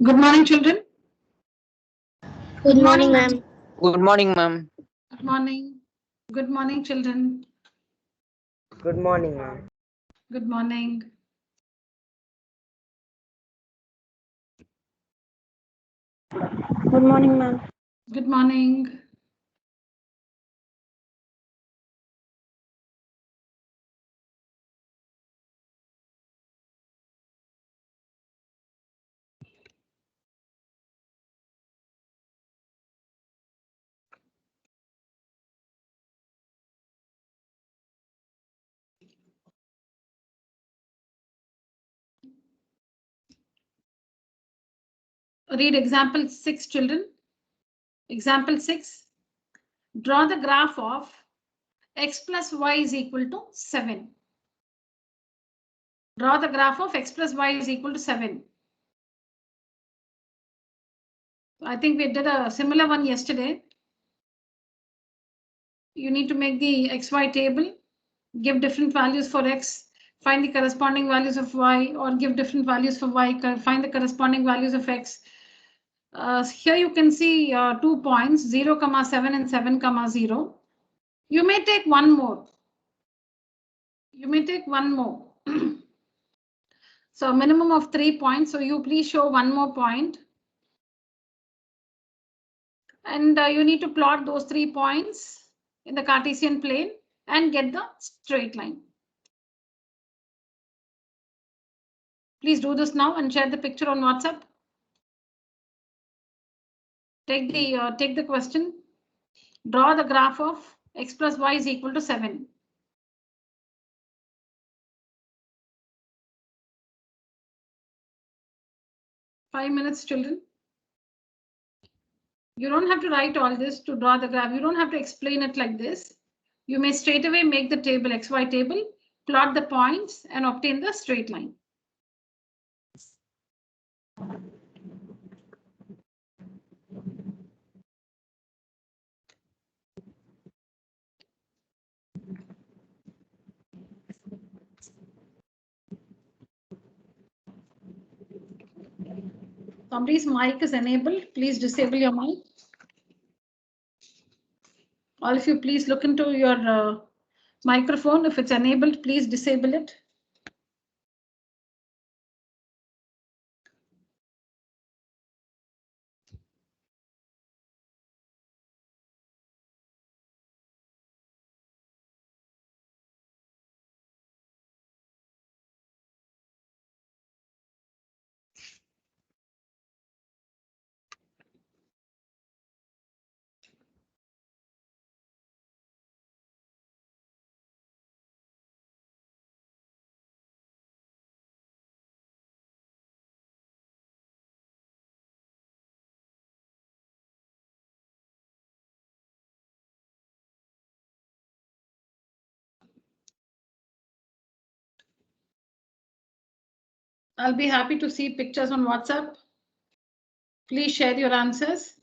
Good morning, children. Good morning, ma'am. Good morning, ma'am. Good morning. Good morning, children. Good morning, ma'am. Good morning. Good morning, ma'am. Good morning. Read example 6, children. Example 6. Draw the graph of x plus y is equal to 7. Draw the graph of x plus y is equal to 7. I think we did a similar one yesterday. You need to make the xy table, give different values for x, find the corresponding values of y, or give different values for y, find the corresponding values of x. Here you can see 2 points, 0, 7 and 7, 0. You may take one more. You may take one more. So minimum of 3 points. So you please show one more point. And you need to plot those 3 points in the Cartesian plane and get the straight line. Please do this now and share the picture on WhatsApp. Take the question. Draw the graph of x plus y is equal to 7. Five minutes, children. You don't have to write all this to draw the graph. You don't have to explain it like this. You may straight away make the table, XY table, plot the points and obtain the straight line. Somebody's mic is enabled. Please disable your mic. All of you, please look into your microphone. If it's enabled, please disable it. I'll be happy to see pictures on WhatsApp. Please share your answers.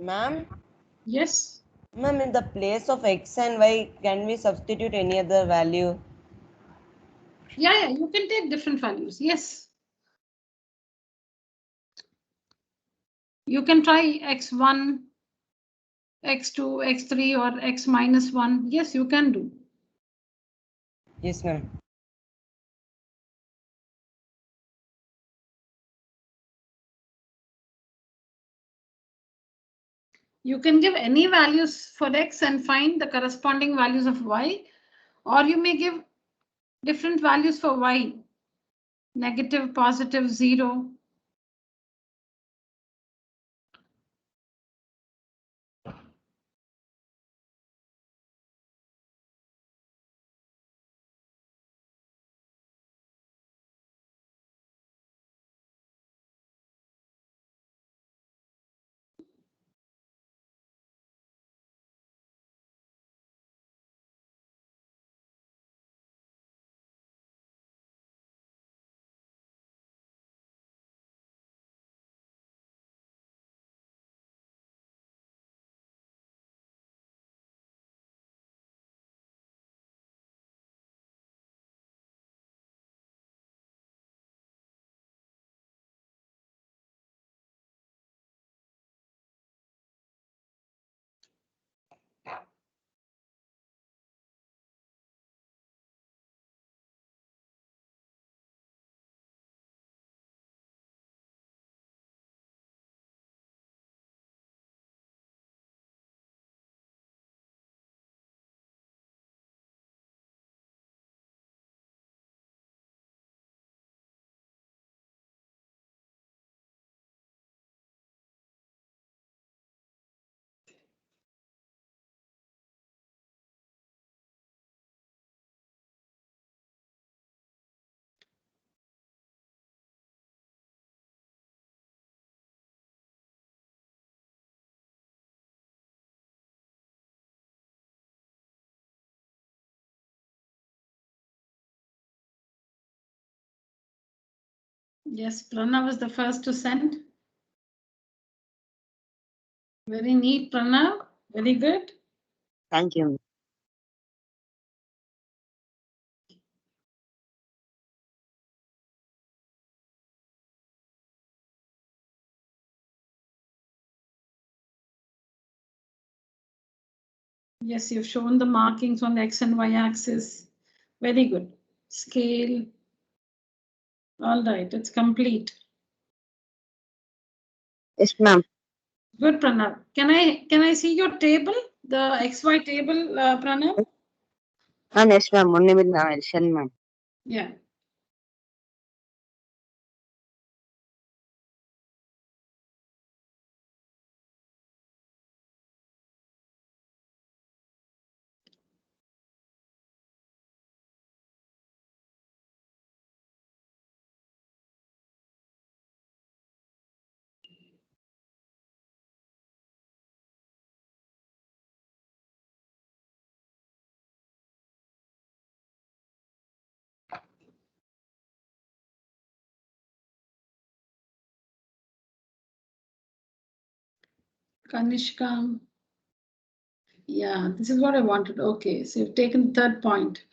Ma'am? Yes. Ma'am, in the place of x and y, can we substitute any other value? Yeah, you can take different values. Yes. You can try x1, x2, x3 or x minus 1. Yes, you can do. Yes, ma'am. You can give any values for x and find the corresponding values of y, or you may give different values for y, negative, positive, 0. Yes, Pranav was the first to send. Very neat, Pranav. Very good. Thank you. Yes, you've shown the markings on the x and y axis. Very good. Scale. All right, it's complete. Yes, ma'am. Good, Pranav. Can I see your table, the XY table, Pranav? Yes, ma'am. 1 minute, I'll send, ma'am. Yeah. Kanishka. Yeah, this is what I wanted. Okay, so you've taken the third point.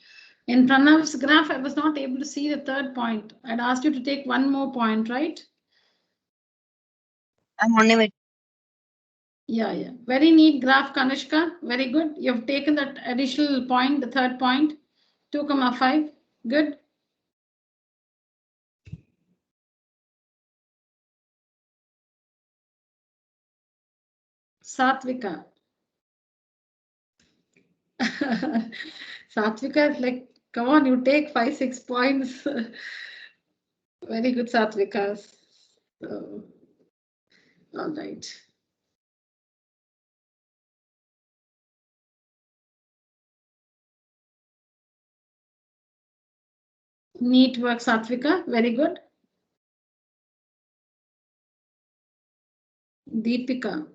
In Pranav's graph, I was not able to see the third point. I'd asked you to take one more point, right? I'm 1 minute. Yeah. Very neat graph, Kanishka. Very good. You've taken that additional point, the third point, 2,5. Good. Satvika. Satvika is like, come on, you take 5-6 points. Very good, Satvika. So, all right. Neat work, Satvika. Very good. Deepika.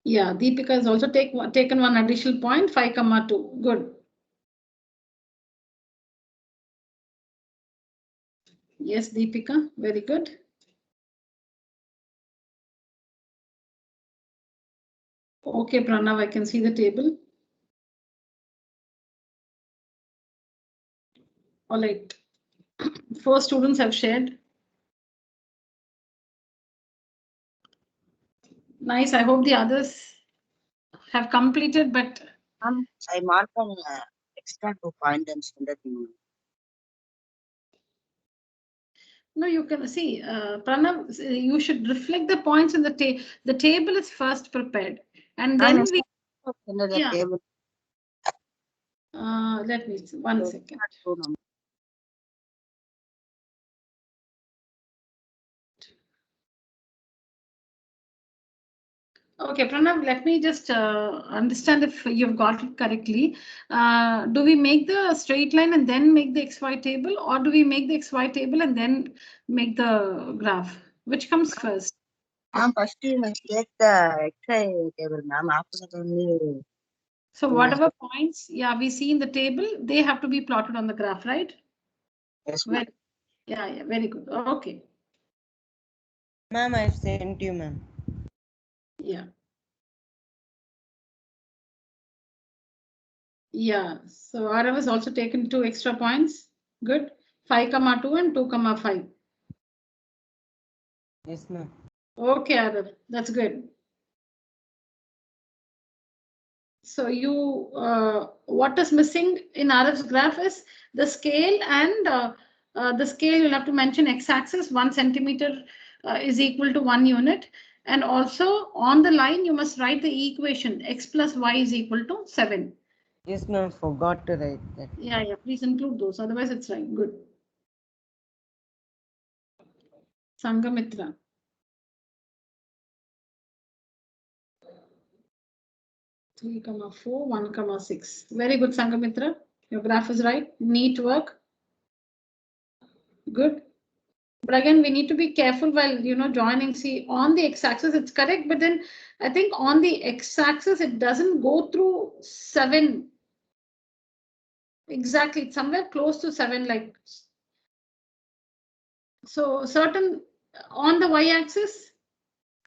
Yeah, Deepika has also taken one additional point, 5,2. Good. Yes, Deepika. Very good. Okay, Pranav, I can see the table. All right. 4 students have shared. Nice. I hope the others have completed, but I mark an extra 2 points and send it to you. No, you can see, Pranav, you should reflect the points in the table. The table is first prepared, and then we. Yeah. Table. Let me see. 1 second. Okay, Pranav, let me just understand if you've got it correctly. Do we make the straight line and then make the XY table, or do we make the XY table and then make the graph? Which comes first? First you must take the XY table, ma'am. After that only. So whatever points, yeah, we see in the table, they have to be plotted on the graph, right? Yes, Well, yeah, very good. Okay. Ma'am, I've sent you, ma'am. Yeah. Yeah. So Arav has also taken 2 extra points. Good. 5,2 and 2,5. Yes, ma'am. Okay, Arav, that's good. So you, what is missing in Arav's graph is the scale, and the scale you'll have to mention x-axis 1 centimeter is equal to 1 unit. And also on the line, you must write the equation x plus y is equal to 7. Yes, ma'am. Forgot to write that. Yeah, please include those. Otherwise, it's right. Good. Sangamitra. Three, 4, 1, 6. Very good, Sangamitra. Your graph is right. Neat work. Good. But again, we need to be careful while, joining. See, on the x-axis, it's correct. But then I think on the x-axis, it doesn't go through 7. Exactly. It's somewhere close to 7. Like, so certain on the y-axis,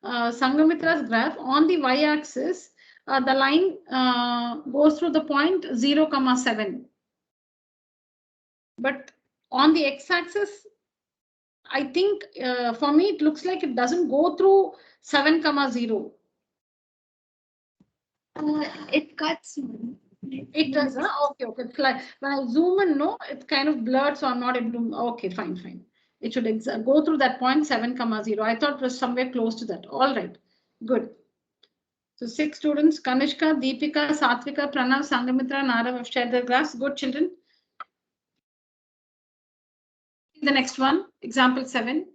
Sangamitra's graph, on the y-axis, the line goes through the point 0, 7. But on the x-axis, I think for me, it looks like it doesn't go through 7, 0. It cuts. It does, huh? Okay. It's like when I zoom in, no, it's kind of blurred, so I'm not able to. Okay, fine. It should go through that point 7, 0. I thought it was somewhere close to that. All right, good. So 6 students, Kanishka, Deepika, Satvika, Pranav, Sangamitra, and Arav have shared their graphs. Good children. The next one, example 7.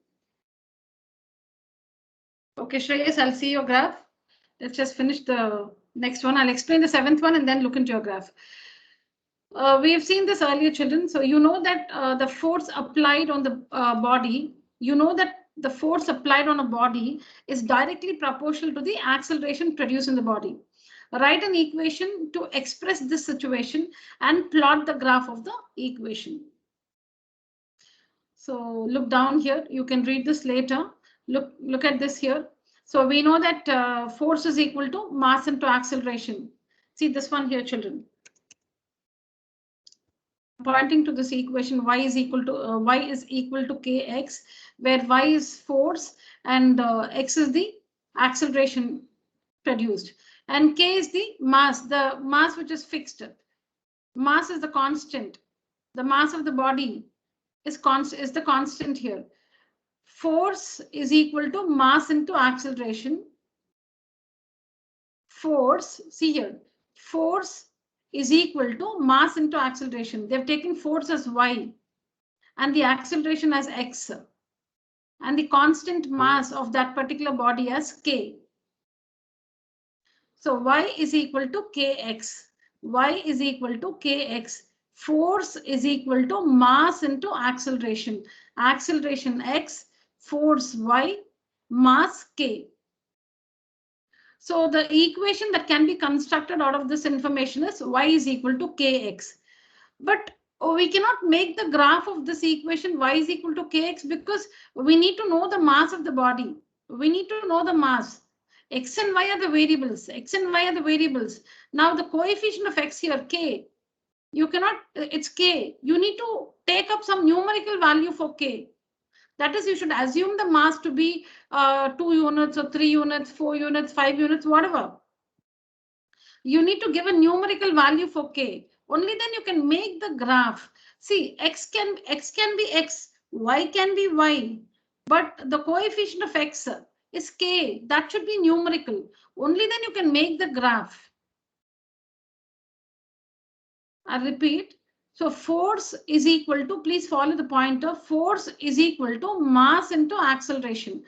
Okay, Shreyas, I'll see your graph. Let's just finish the next one. I'll explain the 7th one and then look into your graph. We have seen this earlier, children. So you know that the force applied on the body, the force applied on a body is directly proportional to the acceleration produced in the body. Write an equation to express this situation and plot the graph of the equation. So look down here. You can read this later. Look at this here. So we know that force is equal to mass into acceleration. See this one here, children. Pointing to this equation, y is equal to kx, where y is force and x is the acceleration produced, and k is the mass which is fixed. Mass is the constant. The mass of the body is the constant here. Force is equal to mass into acceleration. Force, see here, force is equal to mass into acceleration. They've taken force as y and the acceleration as x, and the constant mass of that particular body as k. So y is equal to kx. Y is equal to kx. Force is equal to mass into acceleration. Acceleration x, force y, mass k. So the equation that can be constructed out of this information is y is equal to kx. But we cannot make the graph of this equation y is equal to kx because we need to know the mass of the body. We need to know the mass. X and y are the variables. X and y are the variables. Now the coefficient of x here, k, you cannot, it's k. You need to take up some numerical value for k. That is, you should assume the mass to be 2 units or 3 units, 4 units, 5 units, whatever. You need to give a numerical value for k. Only then you can make the graph. See, x can be x, Y can be Y, but the coefficient of X is K. That should be numerical. Only then you can make the graph. I repeat. So force is equal to, please follow the pointer, force is equal to mass into acceleration.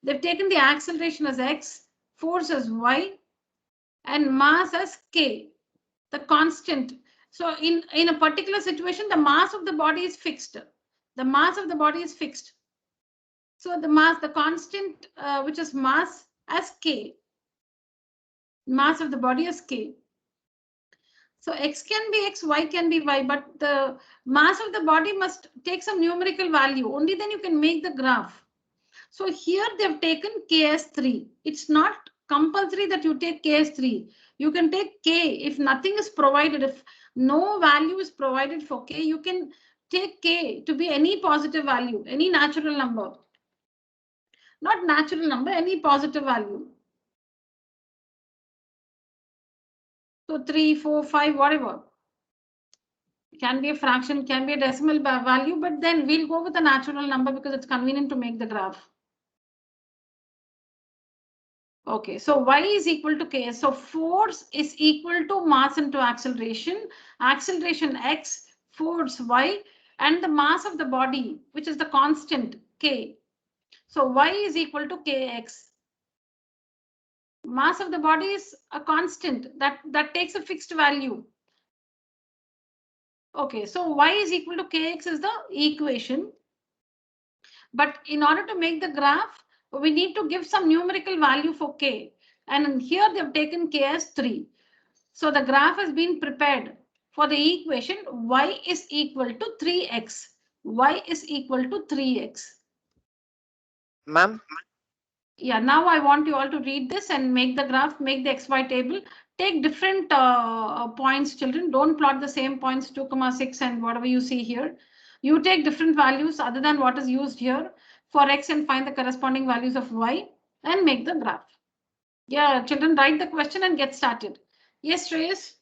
They've taken the acceleration as X, force as Y, and mass as K, the constant. So in a particular situation, the mass of the body is fixed. The mass of the body is fixed. So the mass, the constant, which is mass as K, mass of the body as K. So X can be X, Y can be Y, but the mass of the body must take some numerical value. Only then you can make the graph. So here they've taken K as 3. It's not compulsory that you take K as 3. You can take K if nothing is provided. If no value is provided for K, you can take K to be any positive value, any natural number. Not natural number, any positive value. So 3, 4, 5, whatever. Can be a fraction, can be a decimal value, but then we'll go with a natural number because it's convenient to make the graph. Okay, so Y is equal to K. So force is equal to mass into acceleration, acceleration X, force Y, and the mass of the body, which is the constant K. So Y is equal to Kx. Mass of the body is a constant that takes a fixed value. Okay, so Y is equal to Kx is the equation. But in order to make the graph, we need to give some numerical value for K. And here they've taken K as 3. So the graph has been prepared for the equation Y is equal to 3x. Y is equal to 3x. Ma'am? Yeah, now I want you all to read this and make the graph, make the XY table. Take different points, children. Don't plot the same points 2, 6 and whatever you see here. You take different values other than what is used here for X and find the corresponding values of Y and make the graph. Yeah, children, write the question and get started. Yes, Shreyas?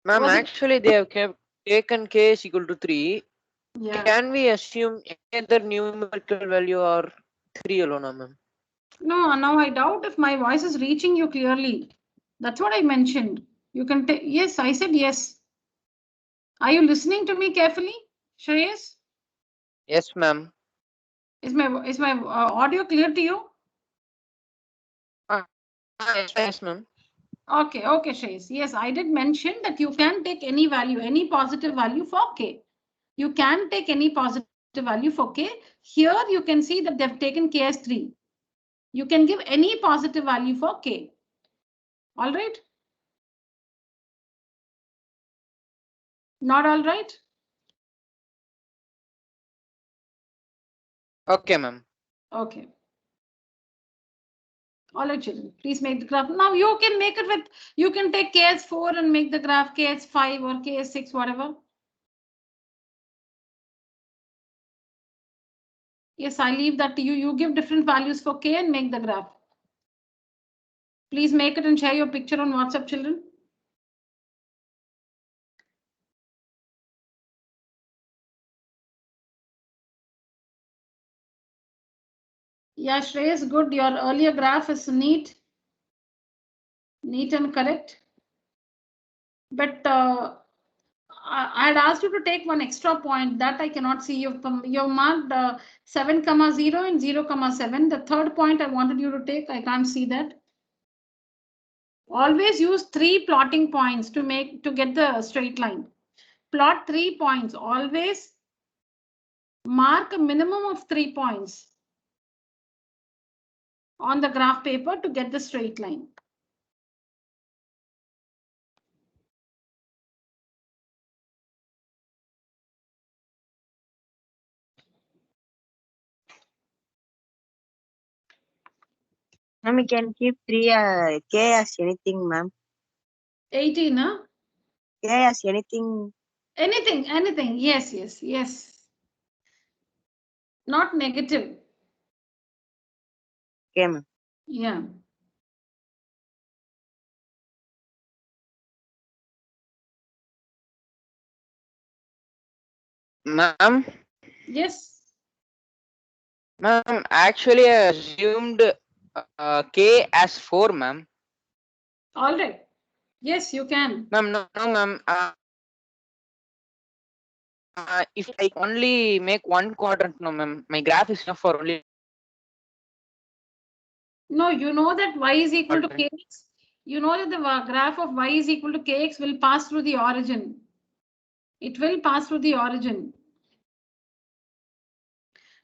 Ma'am, Was it- actually they have taken K is equal to 3. Yeah. Can we assume any other numerical value or 3 alone, ma'am? No, now I doubt if my voice is reaching you clearly. That's what I mentioned. You can take, yes, I said yes. Are you listening to me carefully, Shreyas? Yes, ma'am. Is my audio clear to you? Yes, ma'am. Okay, Shreyas. Yes, I did mention that you can take any value, any positive value for K. You can take any positive value for K. Here you can see that they've taken K as 3. You can give any positive value for K. All right? Not all right? Okay, ma'am. Okay. All right, children, please make the graph. Now you can make it with, you can take K as 4 and make the graph K as 5 or K as 6, whatever. Yes, I leave that to you. You give different values for K and make the graph. Please make it and share your picture on WhatsApp, children. Yeah, Shreyas, good. Your earlier graph is neat and correct. But I had asked you to take one extra point that I cannot see. You've marked 7, 0 and 0, 7. The third point I wanted you to take, I can't see that. Always use 3 plotting points to get the straight line. Plot 3 points. Always mark a minimum of 3 points on the graph paper to get the straight line. Ma'am, we can keep 3 K as anything, ma'am. 18, huh? K as anything. Anything. Yes. Not negative. Okay, ma'am. Yeah. Ma'am, Yes. ma'am, actually I assumed K as 4, ma'am. All right. Yes, you can. Ma'am, no, ma'am. If I only make one quadrant, no, ma'am. My graph is enough for only No, you know that y is equal to quadrant. kx. You know that the graph of y is equal to kx will pass through the origin. It will pass through the origin.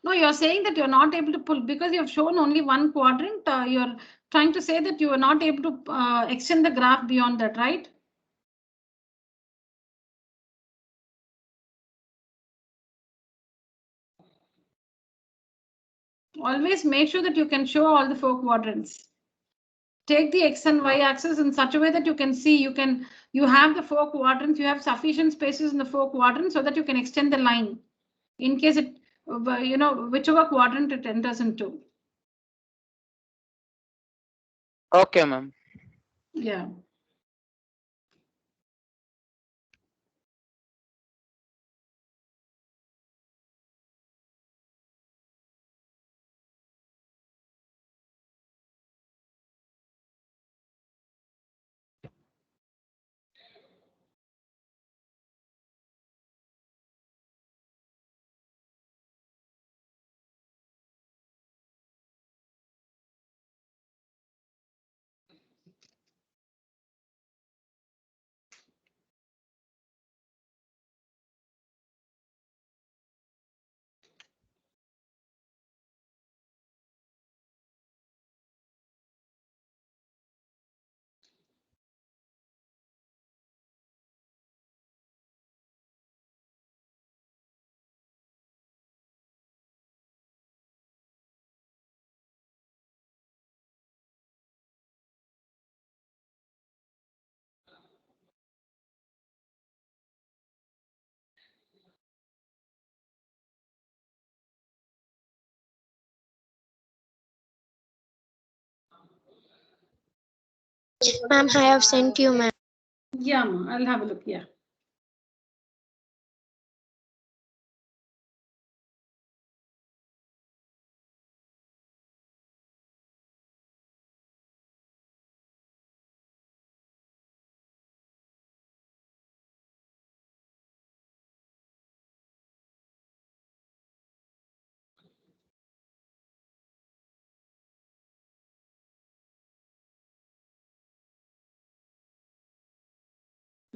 No, you're saying that you're not able to pull because you have shown only one quadrant. You're trying to say that you are not able to extend the graph beyond that, right? Always make sure that you can show all the 4 quadrants. Take the x and y axis in such a way that you can see you have the 4 quadrants, you have sufficient spaces in the 4 quadrants so that you can extend the line in case it whichever quadrant it enters into. Okay, ma'am. Yeah. Ma'am, I have sent you, ma'am. Yeah, I'll have a look. Yeah.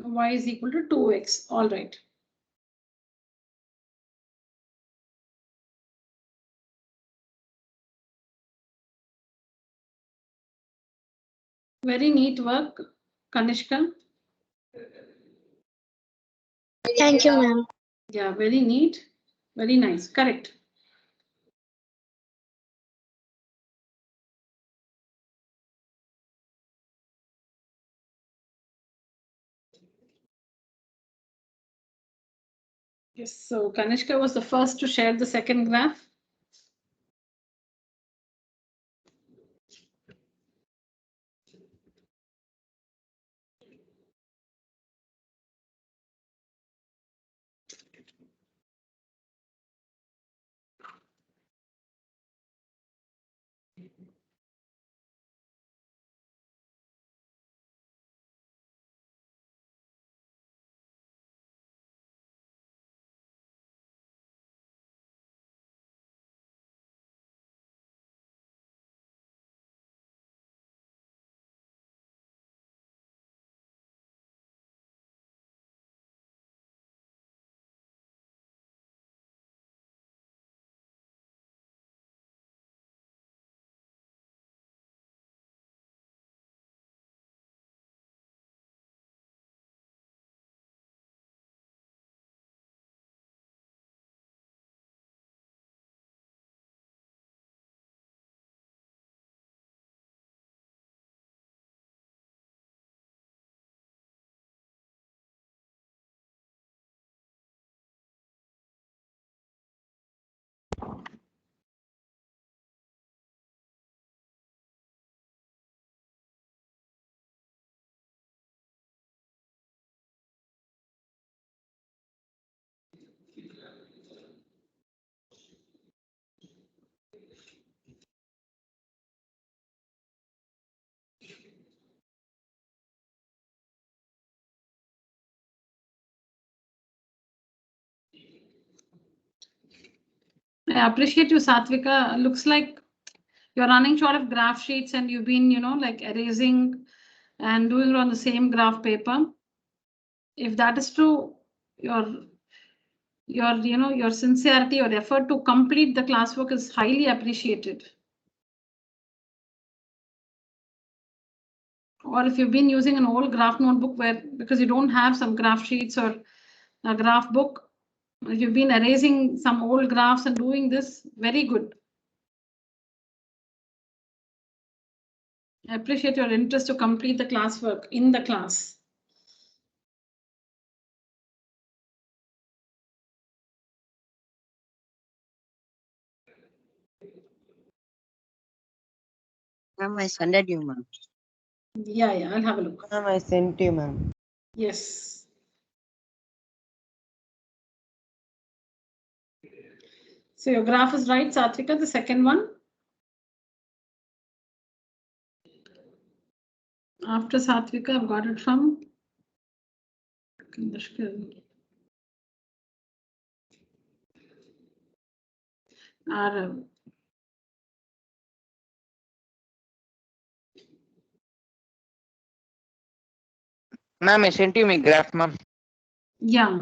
Y is equal to 2x. All right. Very neat work, Kanishka. Thank you, ma'am. Yeah, very neat. Very nice. Correct. Yes, so Kanishka was the first to share the second graph. I appreciate you, Satvika. Looks like you're running short of graph sheets and you've been, like erasing and doing it on the same graph paper. If that is true, your sincerity, your effort to complete the classwork is highly appreciated. Or if you've been using an old graph notebook because you don't have some graph sheets or a graph book, if you've been erasing some old graphs and doing this, very good. I appreciate your interest to complete the classwork in the class. Ma'am, I sent it you, ma'am. Yeah, I'll have a look. Ma'am, I sent you, ma'am. Yes. So your graph is right, Satvika, the second one. After Satvika, I've got it from Arav. Ma'am, I sent you my graph, ma'am. Yeah.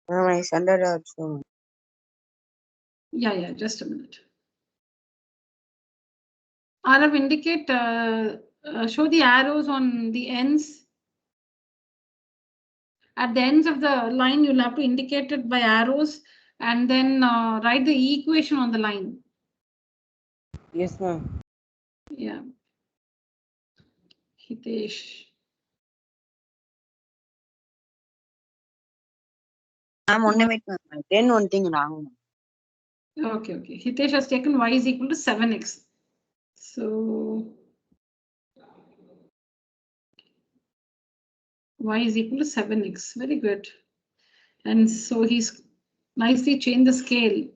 Ma'am, I sent it also. Yeah, just a minute. Arav, indicate, show the arrows on the ends. At the ends of the line, you'll have to indicate it by arrows and then write the equation on the line. Yes, ma'am. Yeah. Hitesh. Ma'am, only wait, ma'am. I did one thing wrong. Okay. Hitesh has taken y is equal to 7x. So y is equal to 7x. Very good. And so he's nicely changed the scale.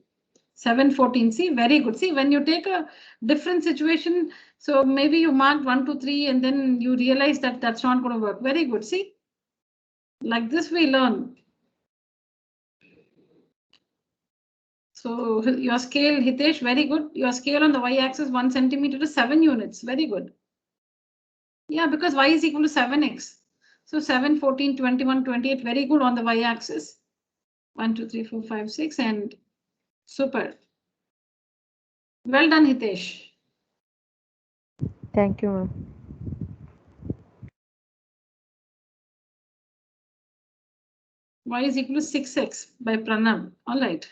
714. See, very good. See, when you take a different situation, so maybe you marked 1, 2, 3, and then you realize that that's not going to work. Very good. See, like this we learn. So your scale, Hitesh, very good. Your scale on the y-axis 1 centimeter to 7 units. Very good. Yeah, because y is equal to 7x. So 7, 14, 21, 28. Very good on the y-axis. 1, 2, 3, 4, 5, 6, and super. Well done, Hitesh. Thank you, ma'am. Y is equal to 6x by Pranav. All right.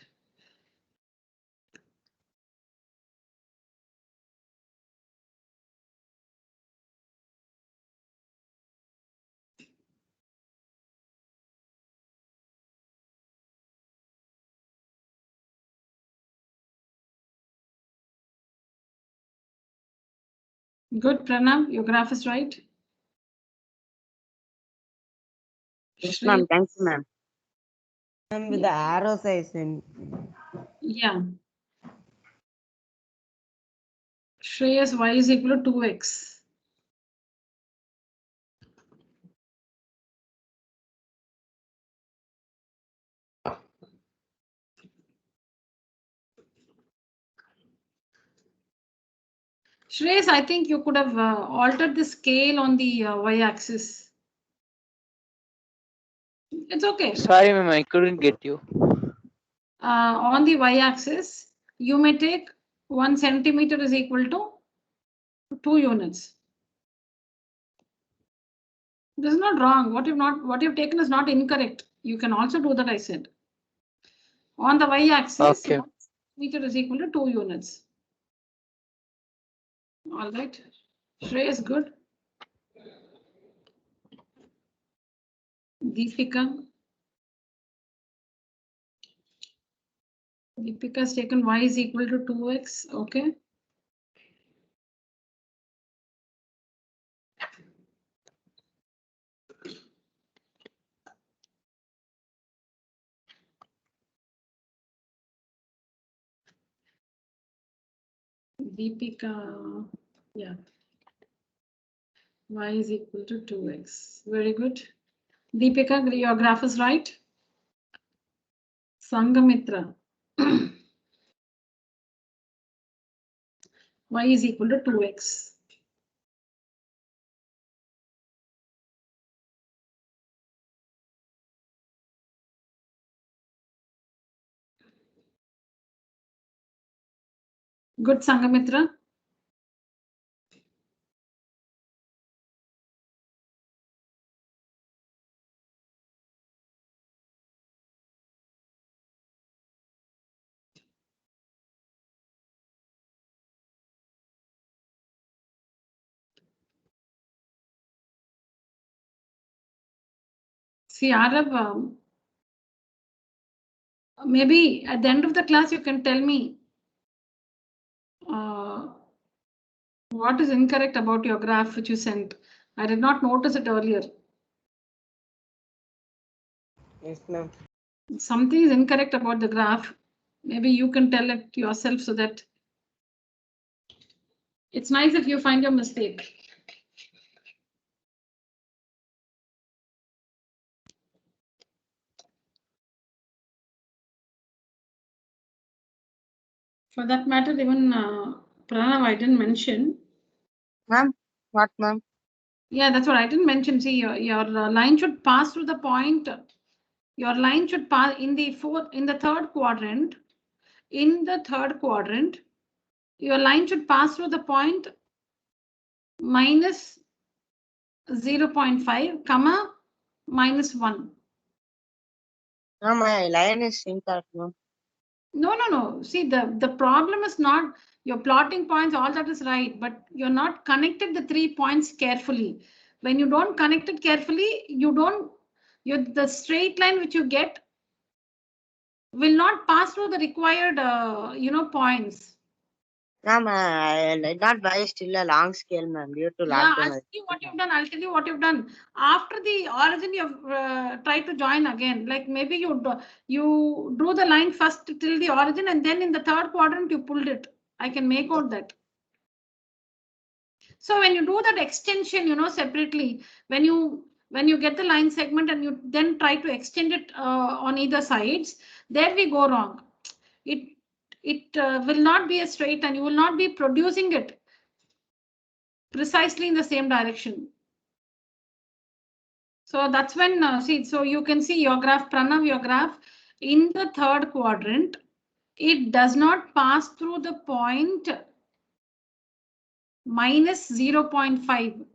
Good, Pranav. Your graph is right. Yes, ma'am. Thank you, ma'am. Ma'am, with the arrows I sent. Yeah. Shreyas, y is equal to 2x. Shreyas, I think you could have altered the scale on the y-axis. It's okay. Sorry, ma'am, I couldn't get you. On the y-axis, you may take 1 centimeter is equal to 2 units. This is not wrong. What you've taken is not incorrect. You can also do that, I said. On the y-axis, Okay. 1 meter is equal to 2 units. All right. Shreyas, good. Deepika has taken y is equal to 2x. Okay. Deepika, yeah. Y is equal to 2x. Very good. Deepika, your graph is right. Sangamitra. Y is equal to 2x. Good, Sangamitra. See, Arav, maybe at the end of the class, you can tell me what is incorrect about your graph which you sent. I did not notice it earlier. Yes, ma'am. Something is incorrect about the graph. Maybe you can tell it yourself so that it's nice if you find your mistake. For that matter, even Pranav, I didn't mention. Ma'am, what ma'am? Yeah, that's what I didn't mention. See, your line should pass through the point. Your line should pass in the third quadrant. In the third quadrant, your line should pass through the point minus 0.5, comma, minus 1. No, my line is incorrect, ma'am. No. See, the problem is not your plotting points, all that is right, but you're not connected the 3 points carefully. When you don't connect it carefully, the straight line which you get will not pass through the required, points. Ma'am, I did not buy still a long scale, ma'am, due to Yeah, lockdown. I'll tell you what you've done. I'll tell you what you've done. After the origin, you've tried to join again. Like maybe you drew the line first till the origin, and then in the third quadrant you pulled it. I can make out that. So when you do that extension, separately, when you get the line segment and you then try to extend it on either sides, there we go wrong. It will not be a straight line. You will not be producing it precisely in the same direction. So that's when, see, so you can see your graph, Pranav, your graph in the third quadrant, it does not pass through the point minus 0.5,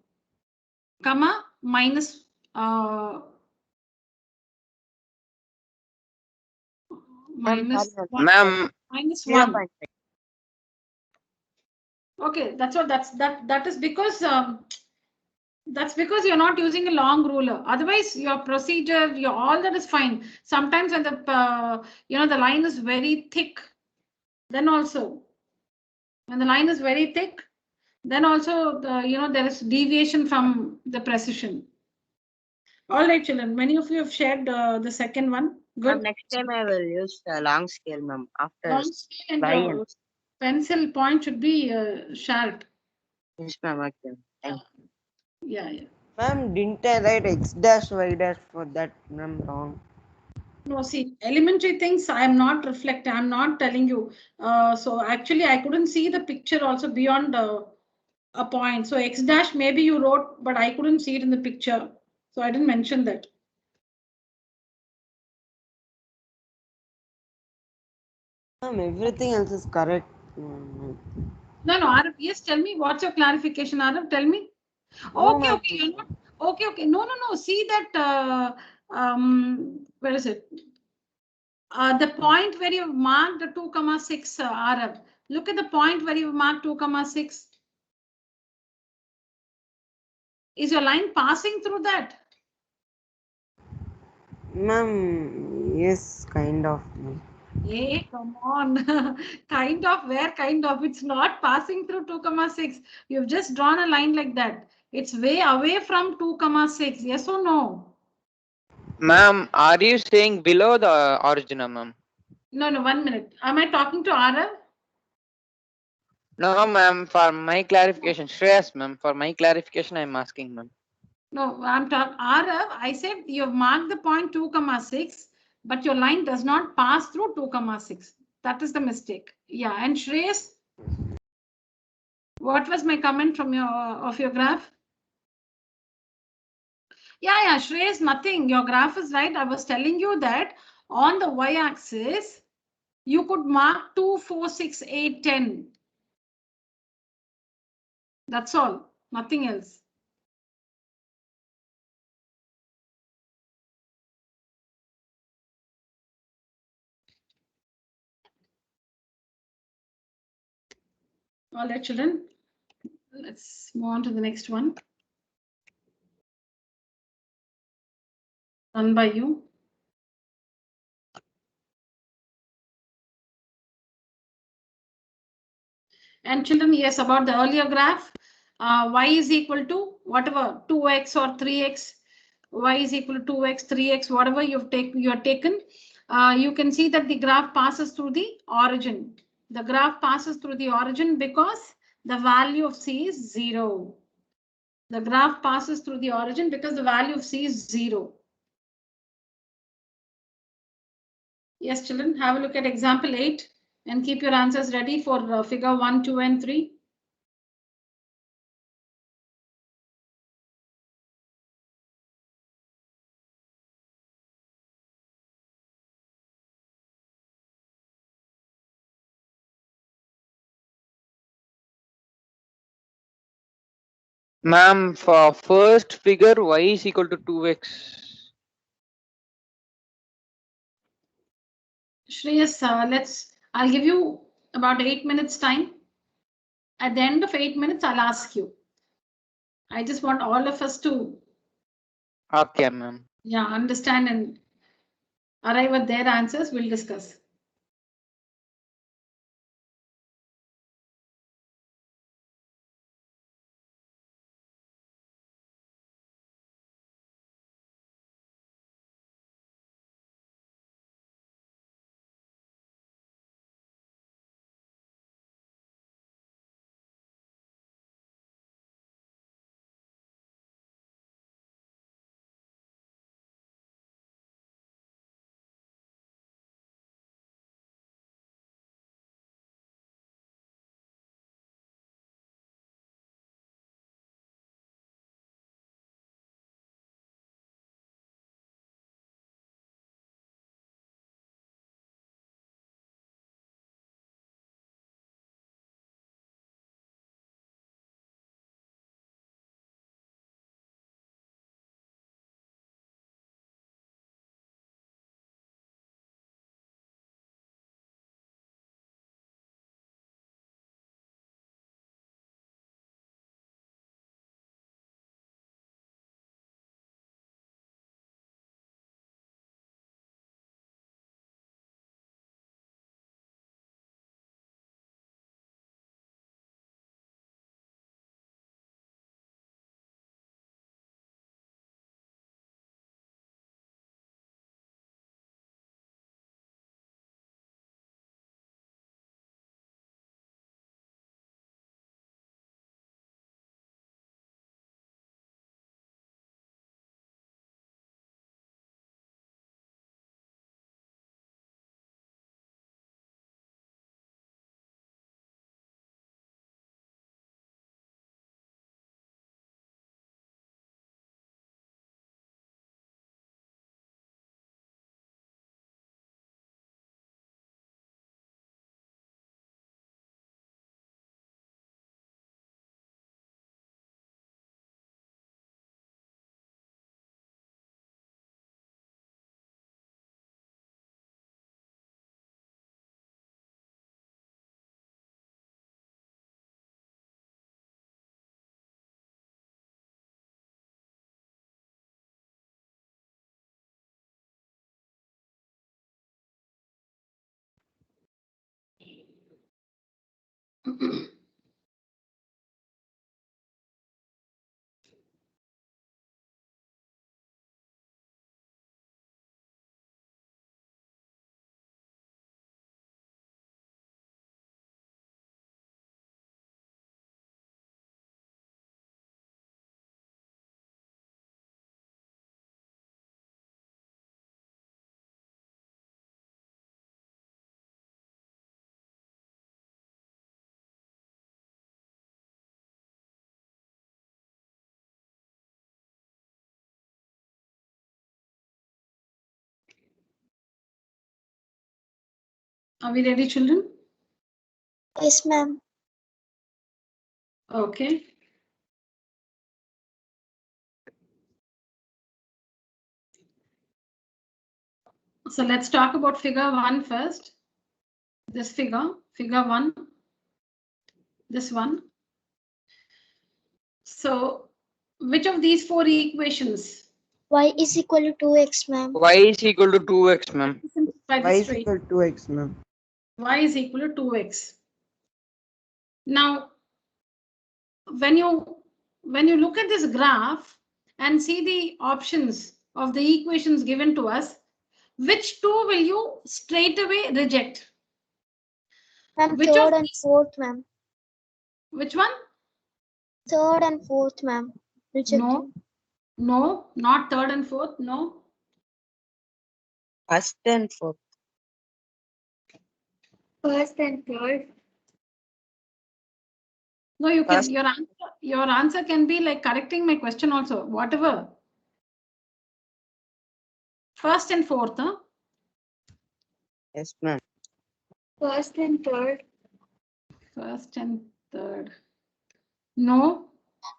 comma, minus minus sorry, 1. Ma'am, Minus 0.5. 1. Okay, that is because you're not using a long ruler. Otherwise, your procedure, all that is fine. Sometimes when the the line is very thick, then also when the line is very thick, then also there is deviation from the precision. All right, children. Many of you have shared the second one. Good. Next time I will use the long scale, ma'am. After Long scale and buying. your pencil point should be sharp. Yes, ma'am. Okay. Thank you. Yeah. Ma'am, didn't I write x dash y dash for that? I'm wrong. No, see, elementary things I am not reflecting. I'm not telling you. So actually, I couldn't see the picture also beyond a point. So x dash maybe you wrote, but I couldn't see it in the picture. So I didn't mention that. Ma'am, everything else is correct. No, Arav, yes, tell me. What's your clarification, Arav? Tell me. No, Okay, ma'am. okay, you're not. Okay. No. See that. Where is it? The point where you've marked the 2,6, Arav. Look at the point where you've marked 2,6. Is your line passing through that? Ma'am, yes, kind of. Hey, come on. Kind of, where kind of? It's not passing through 2,6. You've just drawn a line like that. It's way away from 2,6. Yes or no? Ma'am, are you saying below the original, ma'am? No, 1 minute. Am I talking to Arav? No, ma'am. For my clarification, Shreyas, ma'am. For my clarification, I'm asking, ma'am. No, I'm talking RF. I said you've marked the point 2,6, but your line does not pass through 2,6. That is the mistake. Yeah, and Shreyas, what was my comment from your graph? Yeah, Shreyas, nothing. Your graph is right. I was telling you that on the y-axis, you could mark 2, 4, 6, 8, 10. That's all. Nothing else. All right, children. Let's move on to the next one. Done by you. And children, yes, about the earlier graph, y is equal to whatever 2x or 3x, y is equal to 2x, 3x, whatever you have taken. You can see that the graph passes through the origin. The graph passes through the origin because the value of c is 0. The graph passes through the origin because the value of c is 0. Yes, children, have a look at example 8 and keep your answers ready for figure 1, 2, and 3. Ma'am, for first figure, y is equal to 2x. Shreyas, I'll give you about 8 minutes time. At the end of 8 minutes, I'll ask you. I just want all of us to Okay, ma'am. understand and arrive at their answers. We'll discuss. Are we ready, children? Yes, ma'am. Okay. So let's talk about figure 1 first. This figure 1, this one. So which of these 4 equations? Y is equal to 2x, ma'am. Y is equal to 2x, ma'am. By Y this is straight, equal to 2x, ma'am. y is equal to 2x. Now, when you look at this graph and see the options of the equations given to us, which two will you straight away reject? Ma'am, Which third of and these? fourth, ma'am. Which one? Third and fourth, ma'am. No, no, not third and fourth. No. First and fourth. First and third. No, you can. First. Your answer can be like correcting my question also. Whatever. First and fourth, huh? Yes, ma'am. First and third. First and third. No,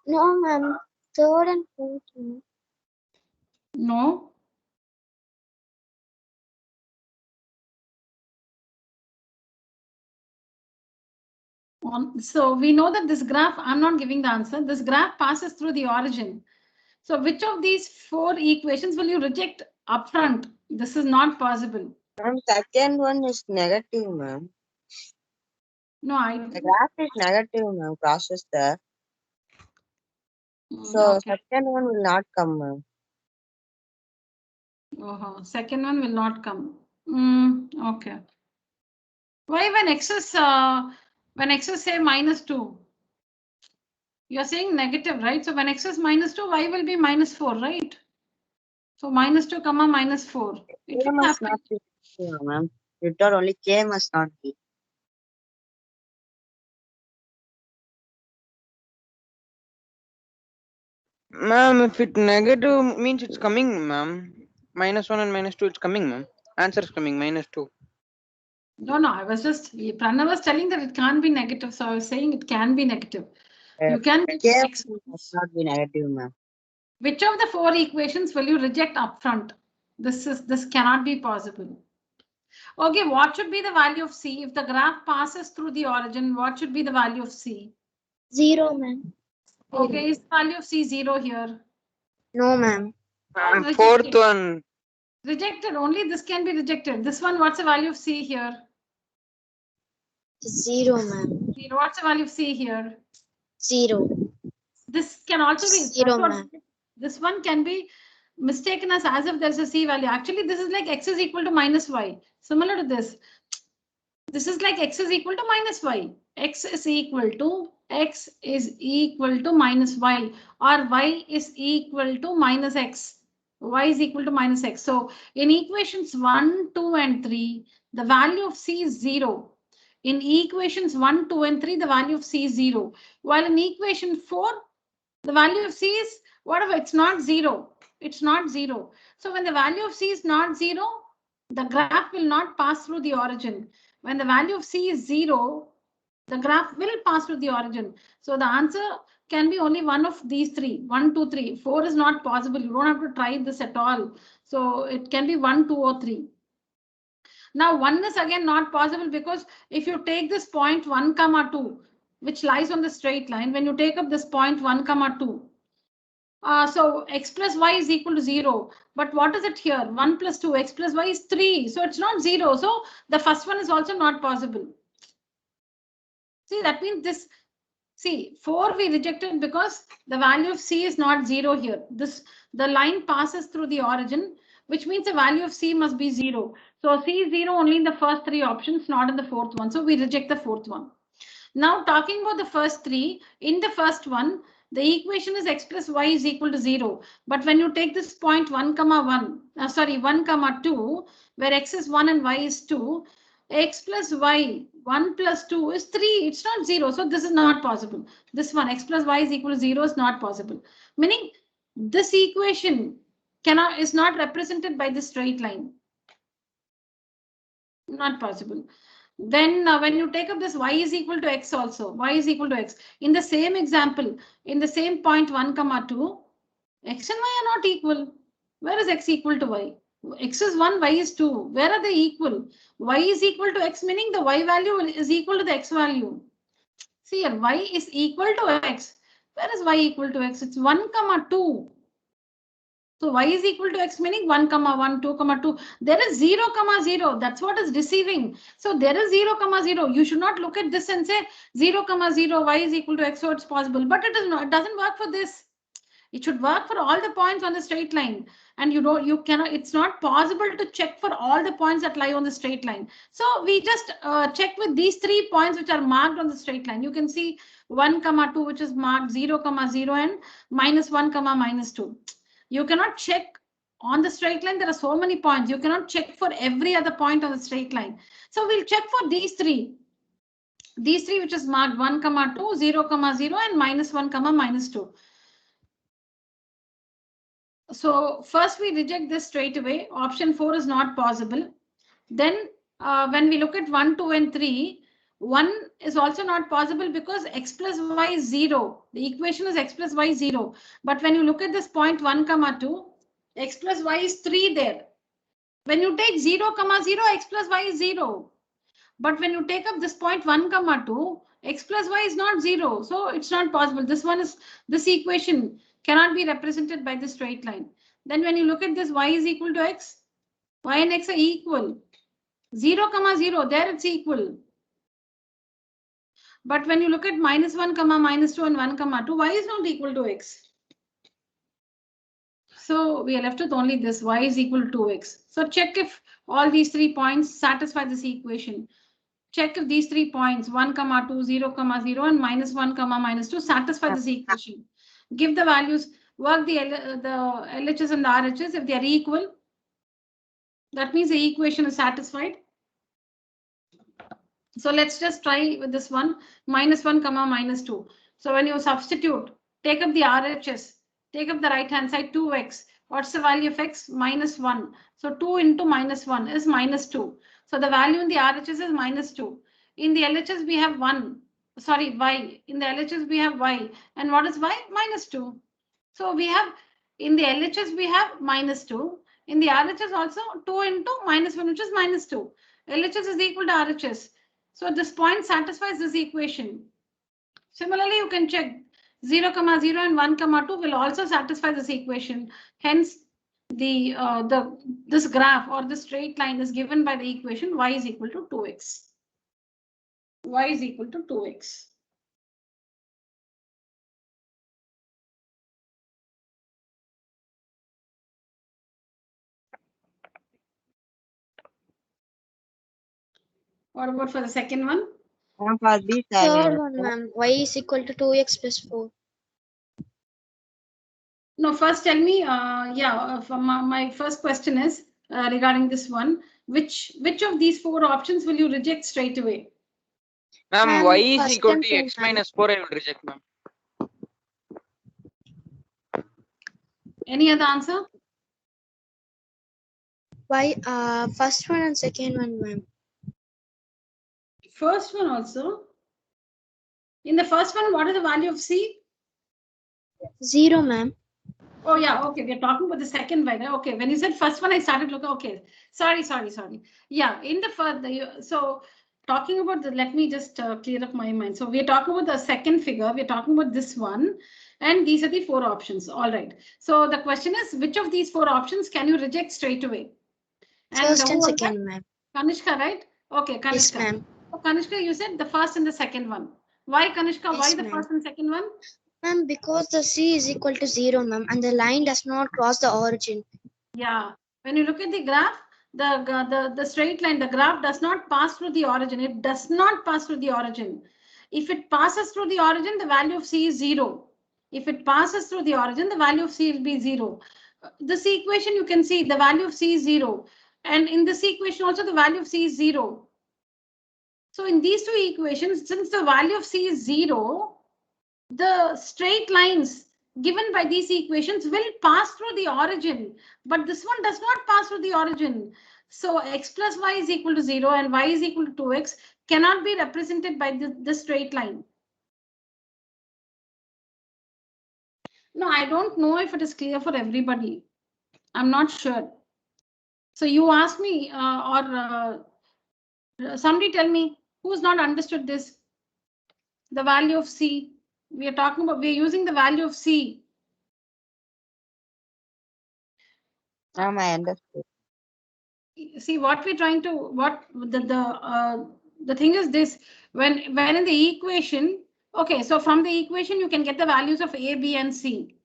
No, ma'am. Third and fourth, ma'am. no. So we know that this graph, I'm not giving the answer. This graph passes through the origin. So which of these 4 equations will you reject upfront? This is not possible. Ma'am, second one is negative, ma'am. No, The graph is negative, ma'am. Crosses there. So okay. second one will not come, ma'am. Second one will not come. Okay. Why when x is say -2? You're saying negative, right? So when x is -2, y will be -4, right? So -2, -4. It K will must happen. not be, ma'am. You thought only K must not be. Ma'am, if it negative means it's coming, ma'am. -1 and -2, it's coming, ma'am. Answer is coming, -2. No, I was just, Pranav was telling that it can't be negative. So I was saying it can be negative. You can K x. must not be negative, ma'am. Which of the 4 equations will you reject upfront? This cannot be possible. Okay, what should be the value of C? If the graph passes through the origin, what should be the value of C? 0, ma'am. Okay, is the value of C 0 here? No, ma'am. Ma'am, Rejected. fourth one. Rejected. Only this can be rejected. This one, what's the value of C here? 0, ma'am. 0. What's the value of C here? 0. This can also be 0, ma'am. This one can be mistaken as if there's a C value. Actually, this is like x is equal to -y. Similar to this. This is like x is equal to -y. X is equal to -y, or y is equal to -x. Y is equal to -x. So in equations 1, 2, and 3, the value of C is 0. In equations 1, 2, and 3, the value of C is 0. While in equation 4, the value of C is whatever, it's not 0. It's not 0. So when the value of C is not 0, the graph will not pass through the origin. When the value of C is 0, the graph will pass through the origin. So the answer can be only one of these 3. 1, 2, 3. 4 is not possible. You don't have to try this at all. So it can be 1, 2, or 3. Now 1 is again not possible because if you take this point 1, 2, which lies on the straight line, when you take up this point 1, 2, so x plus y is equal to 0. But what is it here? 1 plus 2, x plus y is 3. So it's not 0. So the first one is also not possible. See, that means this. See, 4 we rejected because the value of C is not 0 here. The line passes through the origin, which means the value of C must be 0. So C is 0 only in the first 3 options, not in the fourth one. So we reject the fourth one. Now talking about the first 3, in the first one, the equation is x plus y is equal to 0. But when you take this point 1, 2, where x is 1 and y is 2, x plus y, 1 plus 2 is 3. It's not 0. So this is not possible. This one, x plus y is equal to 0, is not possible. Meaning this equation is not represented by the straight line. Not possible. Then when you take up this y is equal to x also, y is equal to x. In the same example, in the same point 1, 2, x and y are not equal. Where is x equal to y? X is 1, y is 2. Where are they equal? Y is equal to x, meaning the y value is equal to the x value. See here, y is equal to x. Where is y equal to x? It's 1, 2. So y is equal to x, meaning 1, 1, 2, 2. There is 0, 0. That's what is receiving. So there is 0, 0. You should not look at this and say 0, 0, y is equal to x, so it's possible. But it is not. It doesn't work for this. It should work for all the points on the straight line. And you cannot, it's not possible to check for all the points that lie on the straight line. So we just check with these 3 points which are marked on the straight line. You can see 1, 2, which is marked 0, 0 and -1, -2. You cannot check on the straight line. There are so many points. You cannot check for every other point on the straight line. So we'll check for these 3. These 3 which is marked 1, 2, 0, 0 and -1, -2. So first we reject this straight away. Option 4 is not possible. Then when we look at 1, 2 and 3, 1 is also not possible because x plus y is 0. The equation is x plus y 0. But when you look at this point 1, 2, x plus y is 3 there. When you take 0, 0, x plus y is 0. But when you take up this point 1, 2, x plus y is not 0. So it's not possible. This equation cannot be represented by the straight line. Then when you look at this y is equal to x, y and x are equal. 0, 0, there it's equal. But when you look at -1, -2 and 1, 2, y is not equal to x. So we are left with only this y is equal to 2x. So check if all these 3 points satisfy this equation. Check if these 3 points 1, 2, 0, 0 and -1, -2 satisfy this equation. Give the values, work the LHS and the RHS. If they are equal, that means the equation is satisfied. So let's just try with this one, -1, -2. So when you substitute, take up the RHS, take up the right hand side 2x. What's the value of x? -1. So 2 into -1 is -2. So the value in the RHS is -2. In the LHS we have 1. Sorry, y. In the LHS we have y. And what is y? -2. So we have in the LHS we have -2. In the RHS also 2 into -1, which is -2. LHS is equal to RHS. So this point satisfies this equation. Similarly, you can check 0, 0 and 1, 2 will also satisfy this equation. Hence, this graph or the straight line is given by the equation y is equal to 2x. Y is equal to 2x. What about for the second one? For this, Third one, ma'am. Y is equal to 2x plus 4. No, first tell me, my first question is regarding this one. Which of these 4 options will you reject straight away? Ma'am, Ma'am, y is first equal and to x fourth, ma'am. minus 4, I will reject, ma'am. Any other answer? Y, first one and second one, ma'am. First one also. In the first one, what is the value of c? 0, ma'am. Oh yeah, okay. We're talking about the second one. Okay, when you said first one, I started looking. Okay, sorry. Yeah, in the first, so talking about the. Let me just clear up my mind. So we're talking about the second figure. We're talking about this one, and these are the 4 options. All right. So the question is, which of these 4 options can you reject straight away? First and second, ma'am. Kanishka, right? Okay, Kanishka. Yes, ma'am. So Kanishka, you said the first and the second one. Why, Kanishka? Yes, Why the ma'am. first and second one? Ma'am, because the c is equal to 0, ma'am, and the line does not cross the origin. Yeah. When you look at the graph, the straight line, the graph does not pass through the origin. It does not pass through the origin. If it passes through the origin, the value of c is 0. If it passes through the origin, the value of c will be 0. This equation, you can see the value of c is 0. And in this equation also, the value of c is 0. So in these 2 equations, since the value of c is 0, the straight lines given by these equations will pass through the origin, but this one does not pass through the origin. So x plus y is equal to 0 and y is equal to 2x cannot be represented by this straight line. No, I don't know if it is clear for everybody. I'm not sure. So you ask me or somebody tell me who's not understood this. The value of C. We are talking about, we are using the value of C. Ma'am, I understood. See what we're trying to, what the thing is this, when in the equation, okay, so from the equation you can get the values of A, B and C.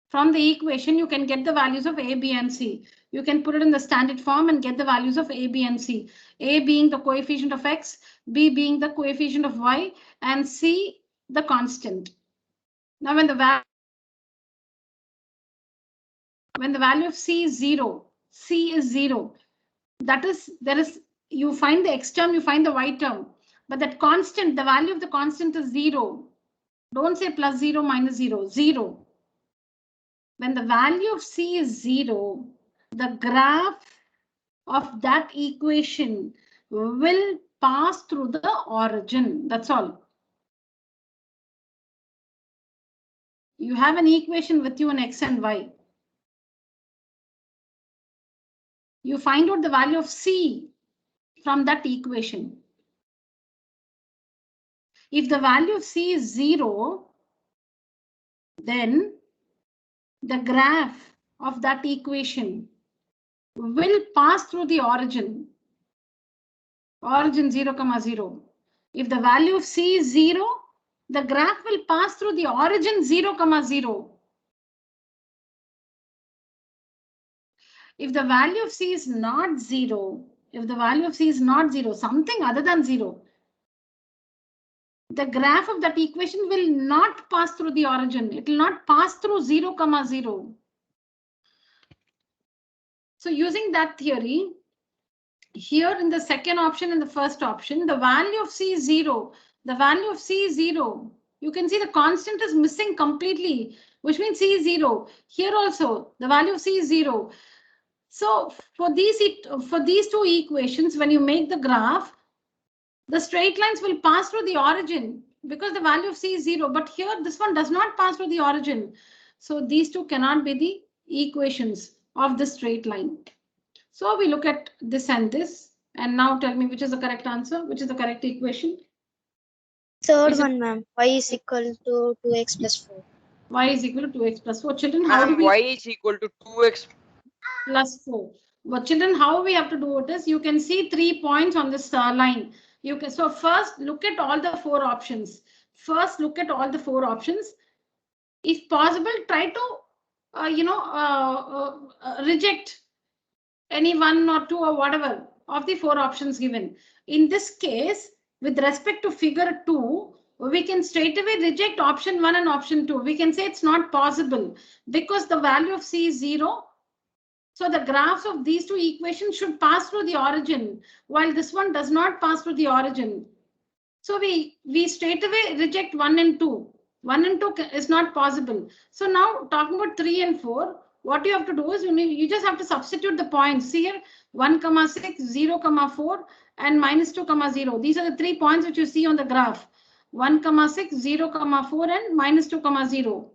From the equation you can get the values of A, B and C. You can put it in the standard form and get the values of A, B and C. A being the coefficient of X, B being the coefficient of Y, and C the constant. Now when the value of C is 0, C is 0. That is, you find the X term, you find the Y term, but that constant, the value of the constant is 0. Don't say plus 0, minus 0, 0. When the value of C is 0, the graph of that equation will pass through the origin. That's all. You have an equation with you in X and Y. You find out the value of C from that equation. If the value of C is 0, then the graph of that equation will pass through the origin 0, 0. If the value of C is 0, the graph will pass through the origin 0, 0. If the value of C is not 0, something other than 0, the graph of that equation will not pass through the origin. It will not pass through 0, 0. So using that theory, here in the second option and the first option, the value of C is 0. The value of C is 0. You can see the constant is missing completely, which means C is 0. Here also, the value of C is 0. So for these two equations, when you make the graph, the straight lines will pass through the origin because the value of C is 0. But here, this one does not pass through the origin. So these two cannot be the equations of the straight line. So we look at this and this, and now tell me which is the correct answer, which is the correct equation. Third one, ma'am. Y is equal to 2x plus 4. Y is equal to 2x plus 4. Children, how do we? Y is equal to 2x plus 4. But children, how we have to do it is, you can see 3 points on this line. You can, so first look at all the 4 options. If possible, try to, reject any 1 or 2 or whatever of the 4 options given. In this case, with respect to figure 2, we can straight away reject option 1 and option 2. We can say it's not possible because the value of C is 0. So the graphs of these two equations should pass through the origin, while this one does not pass through the origin. So we straight away reject 1 and 2. 1 and 2 is not possible. So now talking about 3 and 4, what you have to do is you just have to substitute the points here, 1, 6, 0, 4, and minus 2, 0. These are the 3 points which you see on the graph. 1, 6, 0, 4, and minus 2, 0.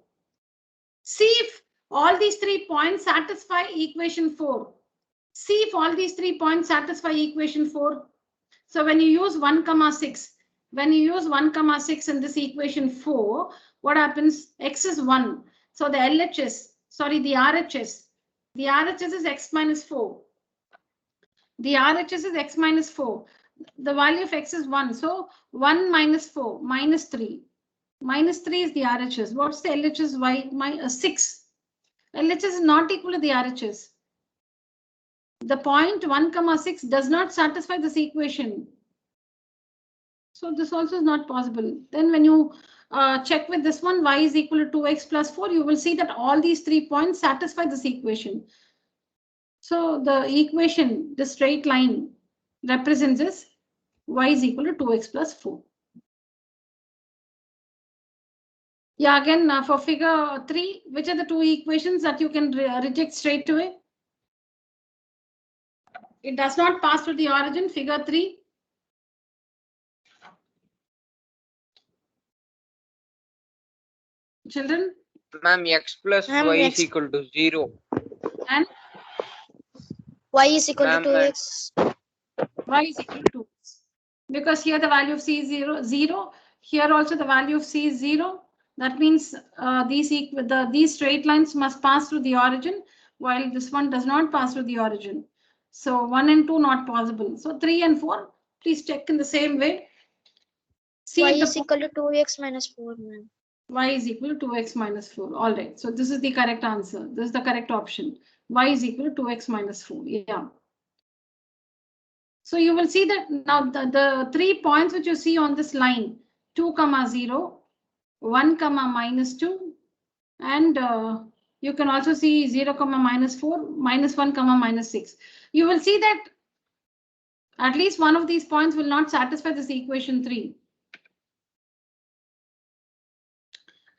See if all these 3 points satisfy equation 4. See if all these 3 points satisfy equation 4. So when you use 1, 6, in this equation 4, what happens? X is 1. So the RHS is x minus 4. The RHS is x minus 4. The value of x is 1. So 1 minus 4, minus 3. Minus 3 is the RHS. What's the LHS? Y? 6. LHS is not equal to the RHS. The point 1, 6 does not satisfy this equation. So this also is not possible. Then when you check with this one, y is equal to 2x plus 4, you will see that all these 3 points satisfy this equation. So the equation, the straight line represents this, y is equal to 2x plus 4. Yeah, again, for figure 3, which are the 2 equations that you can reject straight away? It does not pass through the origin. Figure 3. Children? Ma'am, x plus Ma'am, y x- is equal to 0. And Y is equal to Ma'am, 2x. y is equal to 2. Because here the value of c is 0, 0. Here also the value of c is 0. That means these straight lines must pass through the origin, while this one does not pass through the origin. So 1 and 2 not possible. So 3 and 4, please check in the same way. See Y if is the equal to 2x minus 4, ma'am. y is equal to 2x minus 4. All right. So this is the correct answer. This is the correct option. Y is equal to 2x minus 4. Yeah. So you will see that now the 3 points which you see on this line, 2, 0, 1, minus 2, and you can also see 0, minus 4, minus 1, minus 6. You will see that at least one of these points will not satisfy this equation 3.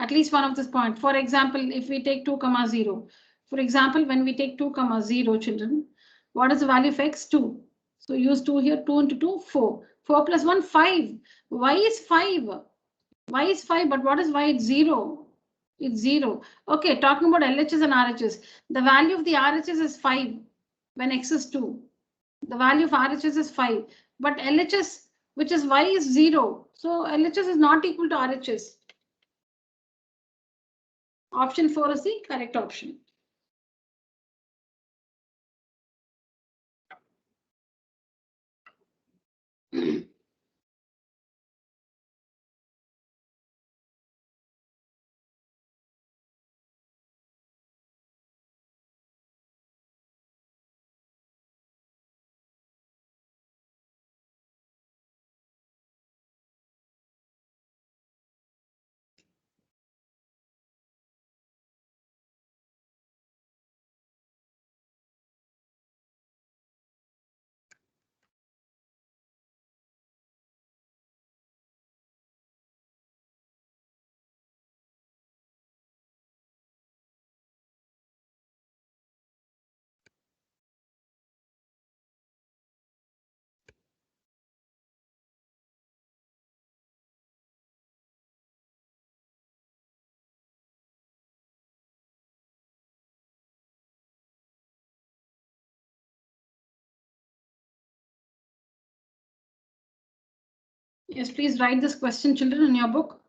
At least one of this point. For example, if we take 2, 0. For example, when we take 2, 0, children, what is the value of x? 2. So use 2 here, 2 into 2, 4. 4 plus 1, 5. Y is 5. Y is 5, but what is y? It's 0. It's 0. Okay, talking about LHS and RHS. The value of the RHS is 5 when x is 2. The value of RHS is 5. But LHS, which is y, is 0. So LHS is not equal to RHS. Option 4 is the correct option. Yes, please write this question, children, in your book.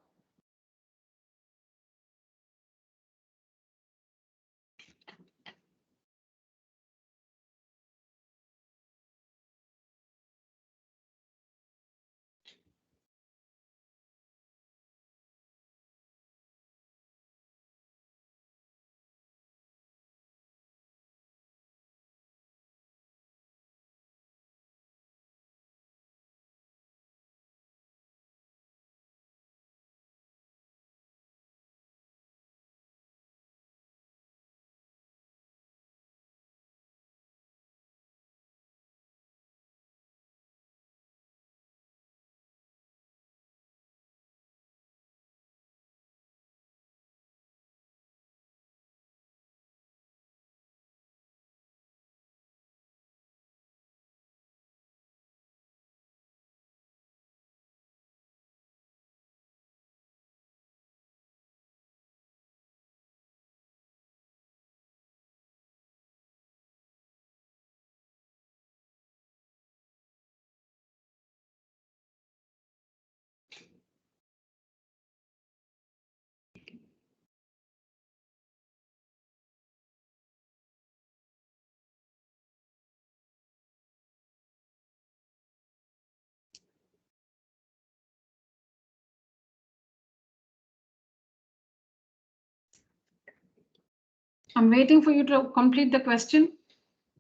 I'm waiting for you to complete the question.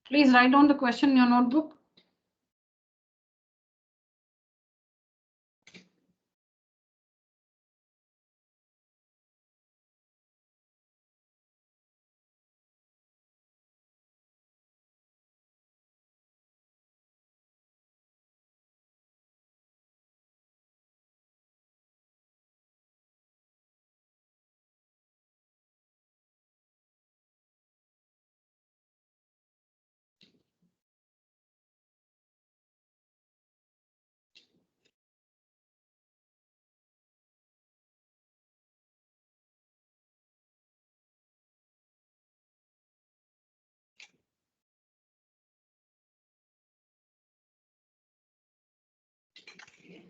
Please write down the question in your notebook.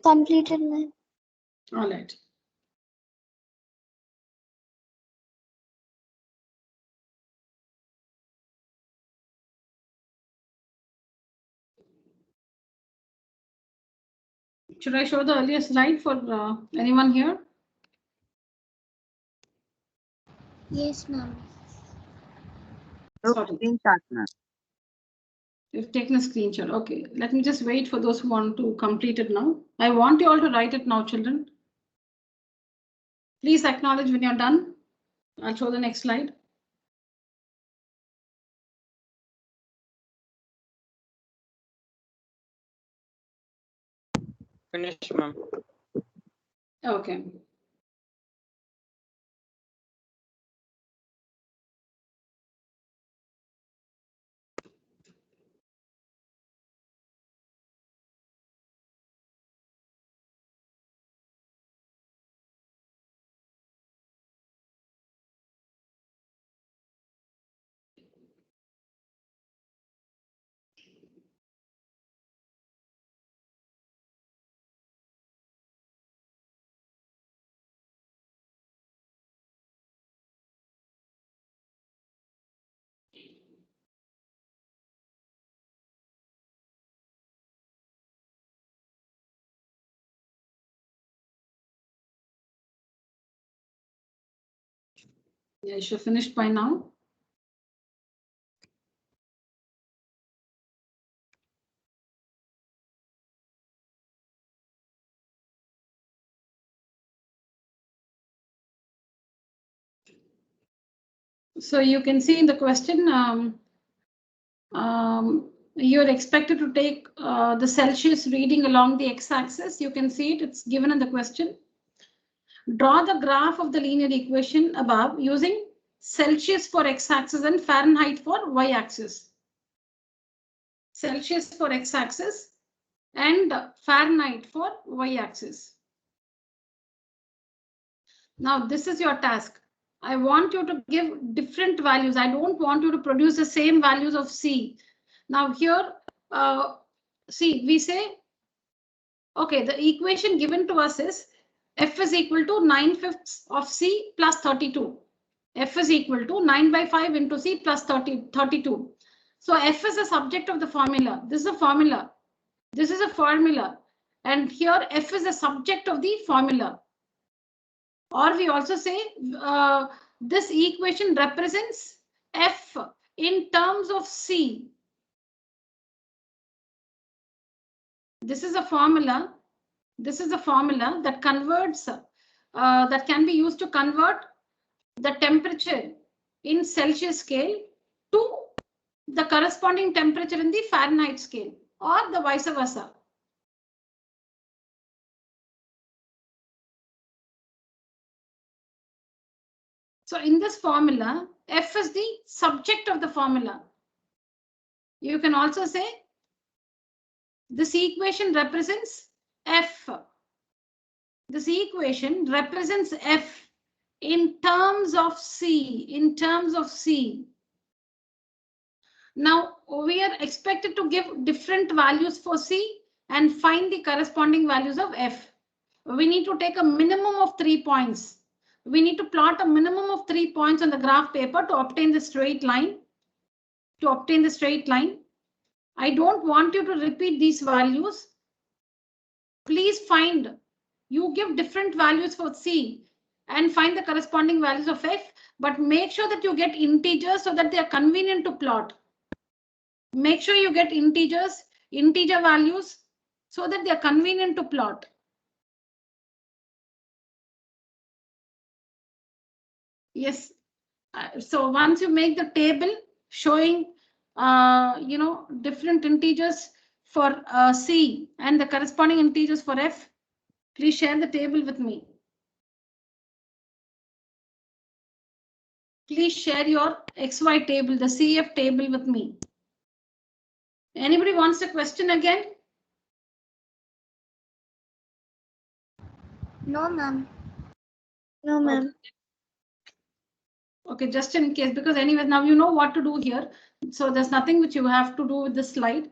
Completed, ma'am. All right. Should I show the earlier slide for anyone here? Yes, ma'am. No Sorry. screenshot, ma'am. You've taken a screenshot. Okay, let me just wait for those who want to complete it now. I want you all to write it now, children. Please acknowledge when you're done. I'll show the next slide. Finished, ma'am. Okay. Yeah, you should have finished by now. So you can see in the question, you're expected to take the Celsius reading along the x-axis. You can see it, it's given in the question. Draw the graph of the linear equation above using Celsius for x-axis and Fahrenheit for y-axis. Celsius for x-axis and Fahrenheit for y-axis. Now this is your task. I want you to give different values. I don't want you to produce the same values of C. Now here, see, we say, okay, the equation given to us is F is equal to 9/5 of C plus 32. F is equal to 9/5 into C plus 32. So F is the subject of the formula. This is a formula. This is a formula. And here F is the subject of the formula. Or we also say this equation represents F in terms of C. This is a formula. This is a formula that converts, that can be used to convert the temperature in Celsius scale to the corresponding temperature in the Fahrenheit scale, or the vice versa. So in this formula, F is the subject of the formula. You can also say this equation represents F. This equation represents F in terms of C, in terms of C. Now we are expected to give different values for C and find the corresponding values of F. We need to take a minimum of 3 points. We need to plot a minimum of 3 points on the graph paper to obtain the straight line. To obtain the straight line. I don't want you to repeat these values. Please find, you give different values for C and find the corresponding values of F, but make sure that you get integers so that they are convenient to plot. Make sure you get integers, integer values, so that they are convenient to plot. Yes. So once you make the table showing, different integers for C and the corresponding integers for F, please share the table with me. Please share your XY table, the CF table with me. Anybody wants the question again? No, ma'am. No, ma'am. Okay, just in case, because anyway, now you know what to do here. So there's nothing which you have to do with this slide.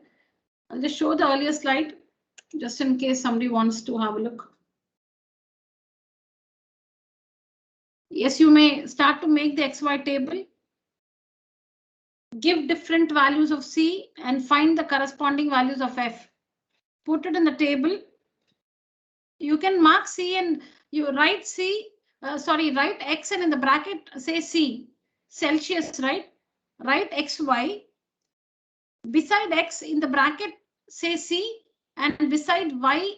I'll just show the earlier slide. just in case somebody wants to have a look. Yes, you may start to make the XY table. Give different values of C and find the corresponding values of F. Put it in the table. You can mark C and you write C, write X and in the bracket say C, Celsius, right? Write XY. Beside X in the bracket say C and beside Y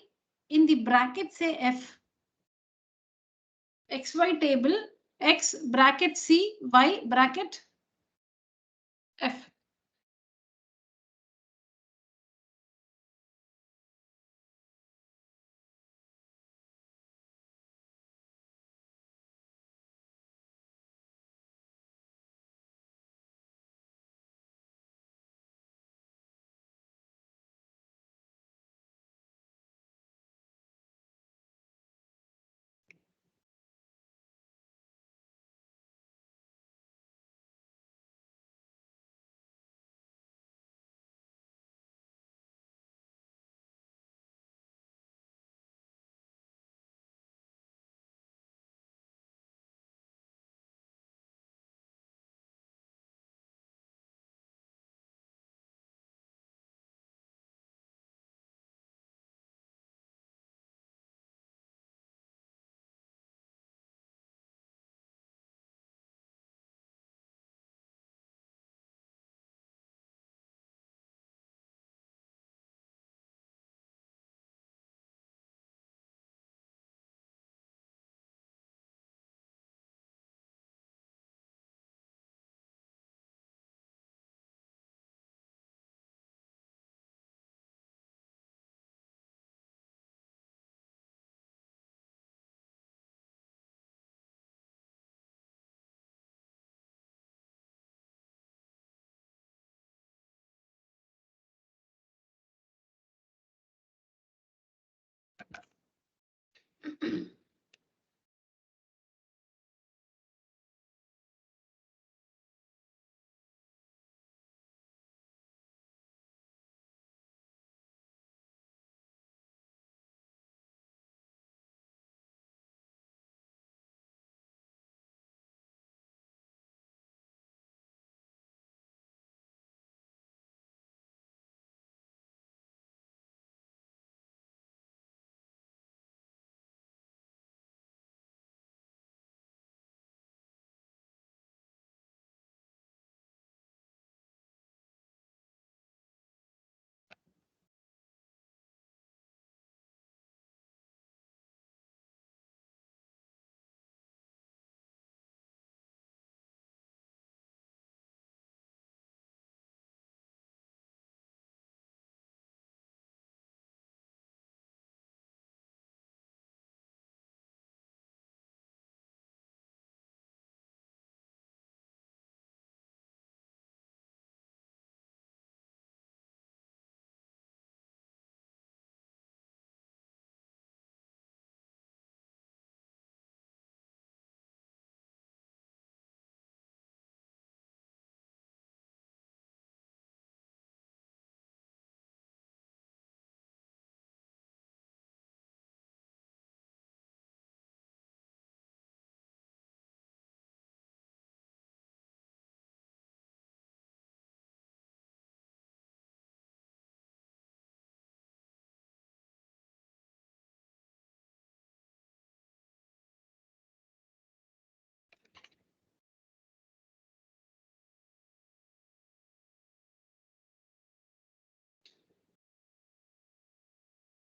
in the bracket say F. XY table, X bracket C, Y bracket F.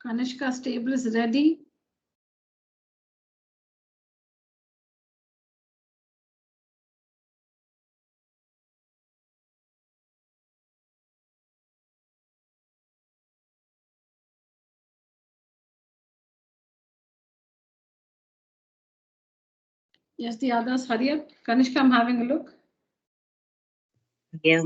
Kanishka's table is ready. Yes, the others, hurry up. Kanishka, I'm having a look. Yeah.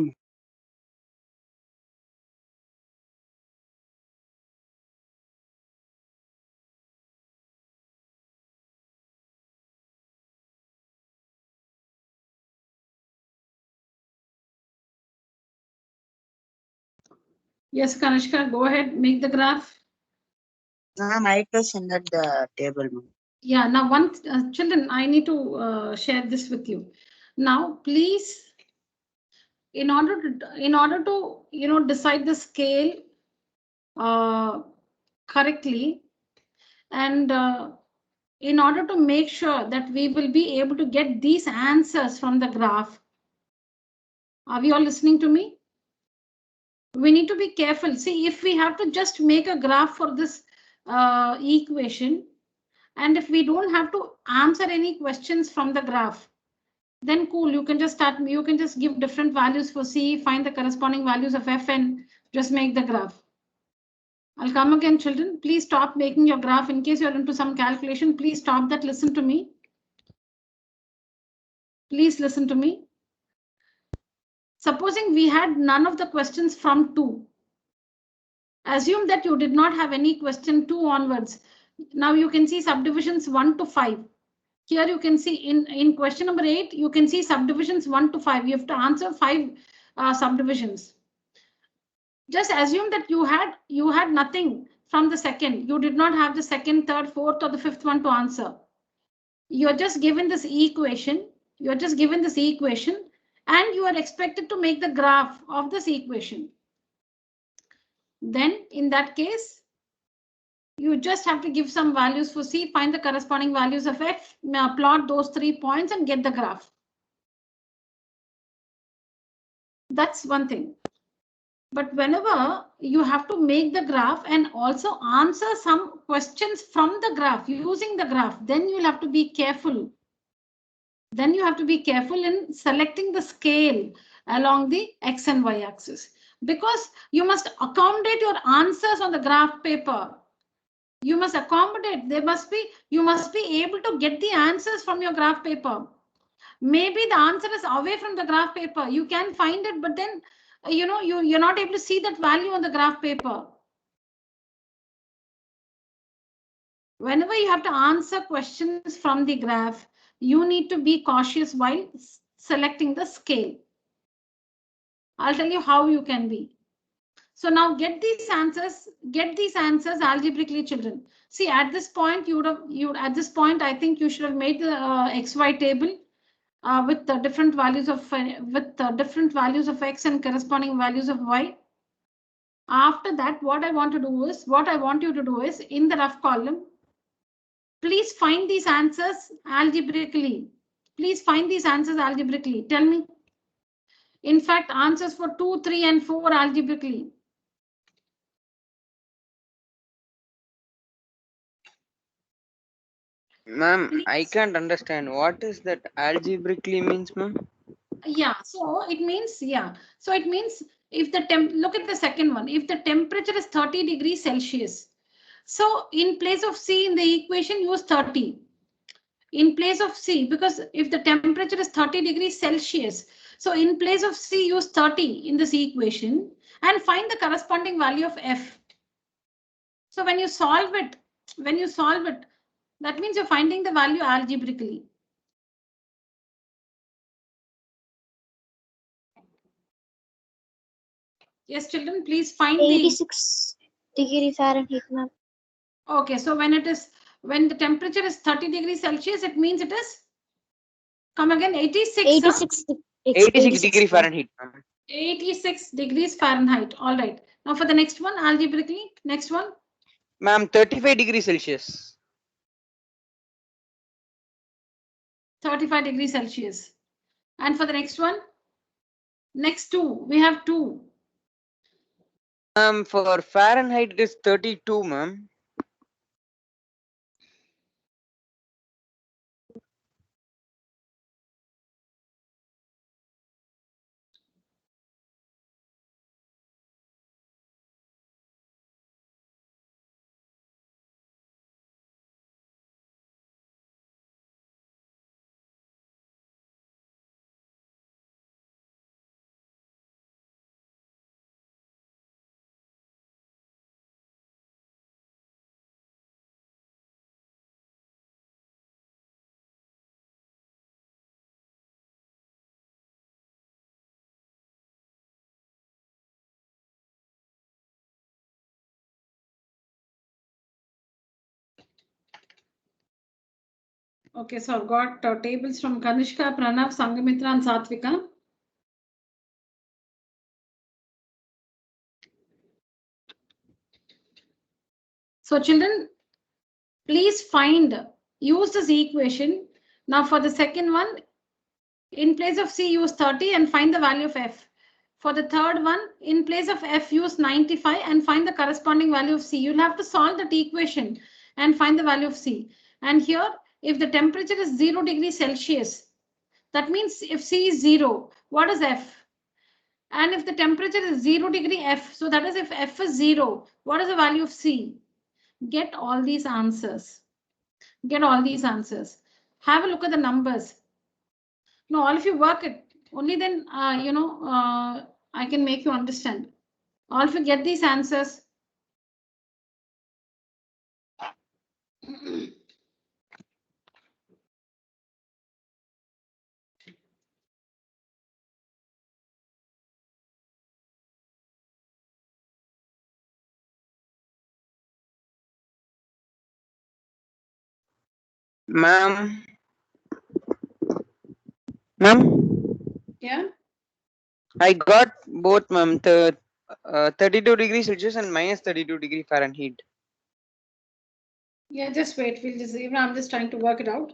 Yes, Kanishka, go ahead, make the graph. Ma'am, I to send at the table, ma'am. Yeah, now children, I need to share this with you. Now, please, in order to decide the scale correctly, and in order to make sure that we will be able to get these answers from the graph. Are we all listening to me? We need to be careful. See, if we have to just make a graph for this equation, and if we don't have to answer any questions from the graph, then cool, you can just give different values for C, find the corresponding values of F, and just make the graph. I'll come again, children. Please stop making your graph. In case you're into some calculation, please stop that. Listen to me. Please listen to me. Supposing we had none of the questions from 2. Assume that you did not have any question 2 onwards. Now you can see subdivisions 1 to 5. Here you can see in question number 8, you can see subdivisions 1 to 5. You have to answer 5 subdivisions. Just assume that you had nothing from the second. You did not have the second, third, fourth, or the fifth one to answer. You're just given this equation. You're just given this equation, and you are expected to make the graph of this equation. Then in that case, you just have to give some values for C, find the corresponding values of F, plot those 3 points and get the graph. That's one thing. But whenever you have to make the graph and also answer some questions from the graph using the graph, then you'll have to be careful. Then you have to be careful in selecting the scale along the X and Y axis, because you must accommodate your answers on the graph paper. You must accommodate. You must be able to get the answers from your graph paper. Maybe the answer is away from the graph paper. You can find it, but then you're not able to see that value on the graph paper. Whenever you have to answer questions from the graph, you need to be cautious while selecting the scale. I'll tell you how you can be. So now get these answers algebraically, children. See, at this point, I think you should have made the XY table with the different values of X and corresponding values of Y. After that, what I want you to do is in the rough column, please find these answers algebraically. Please find these answers algebraically. Tell me. In fact, answers for 2, 3, and 4 algebraically. Ma'am, I can't understand. What is that algebraically means, ma'am? Yeah, so it means if the look at the second one, if the temperature is 30 degrees Celsius, so in place of C in the equation, use 30. In place of C, because if the temperature is 30 degrees Celsius, so in place of C, use 30 in this equation and find the corresponding value of F. So when you solve it, that means you're finding the value algebraically. Yes, children, please find 86 degree Fahrenheit, ma'am. Okay, so when the temperature is 30 degrees Celsius, it means it is, come again, 86. 86 degree Fahrenheit, ma'am. 86 degrees Fahrenheit. All right. Now for the next one, algebraically, next one. Ma'am, 35 degrees Celsius. 35 degrees Celsius. And for the next one, next 2, we have 2. For Fahrenheit, it is 32, ma'am. Okay, so I've got tables from Kanishka, Pranav, Sangamitra, and Satvika. So children, please use this equation. Now for the second one, in place of C, use 30 and find the value of F. For the third one, in place of F, use 95 and find the corresponding value of C. You'll have to solve that equation and find the value of C. And here, if the temperature is 0 degrees Celsius, that means if C is 0, what is F? And if the temperature is 0 degree F, so that is if F is 0, what is the value of C? Get all these answers. Get all these answers. Have a look at the numbers. No, all of you work it. Only then, I can make you understand. All of you get these answers. Ma'am. Ma'am, Yeah. I got both, ma'am. 32 degrees Celsius and minus 32 degree Fahrenheit. Yeah, just wait. Even I'm just trying to work it out.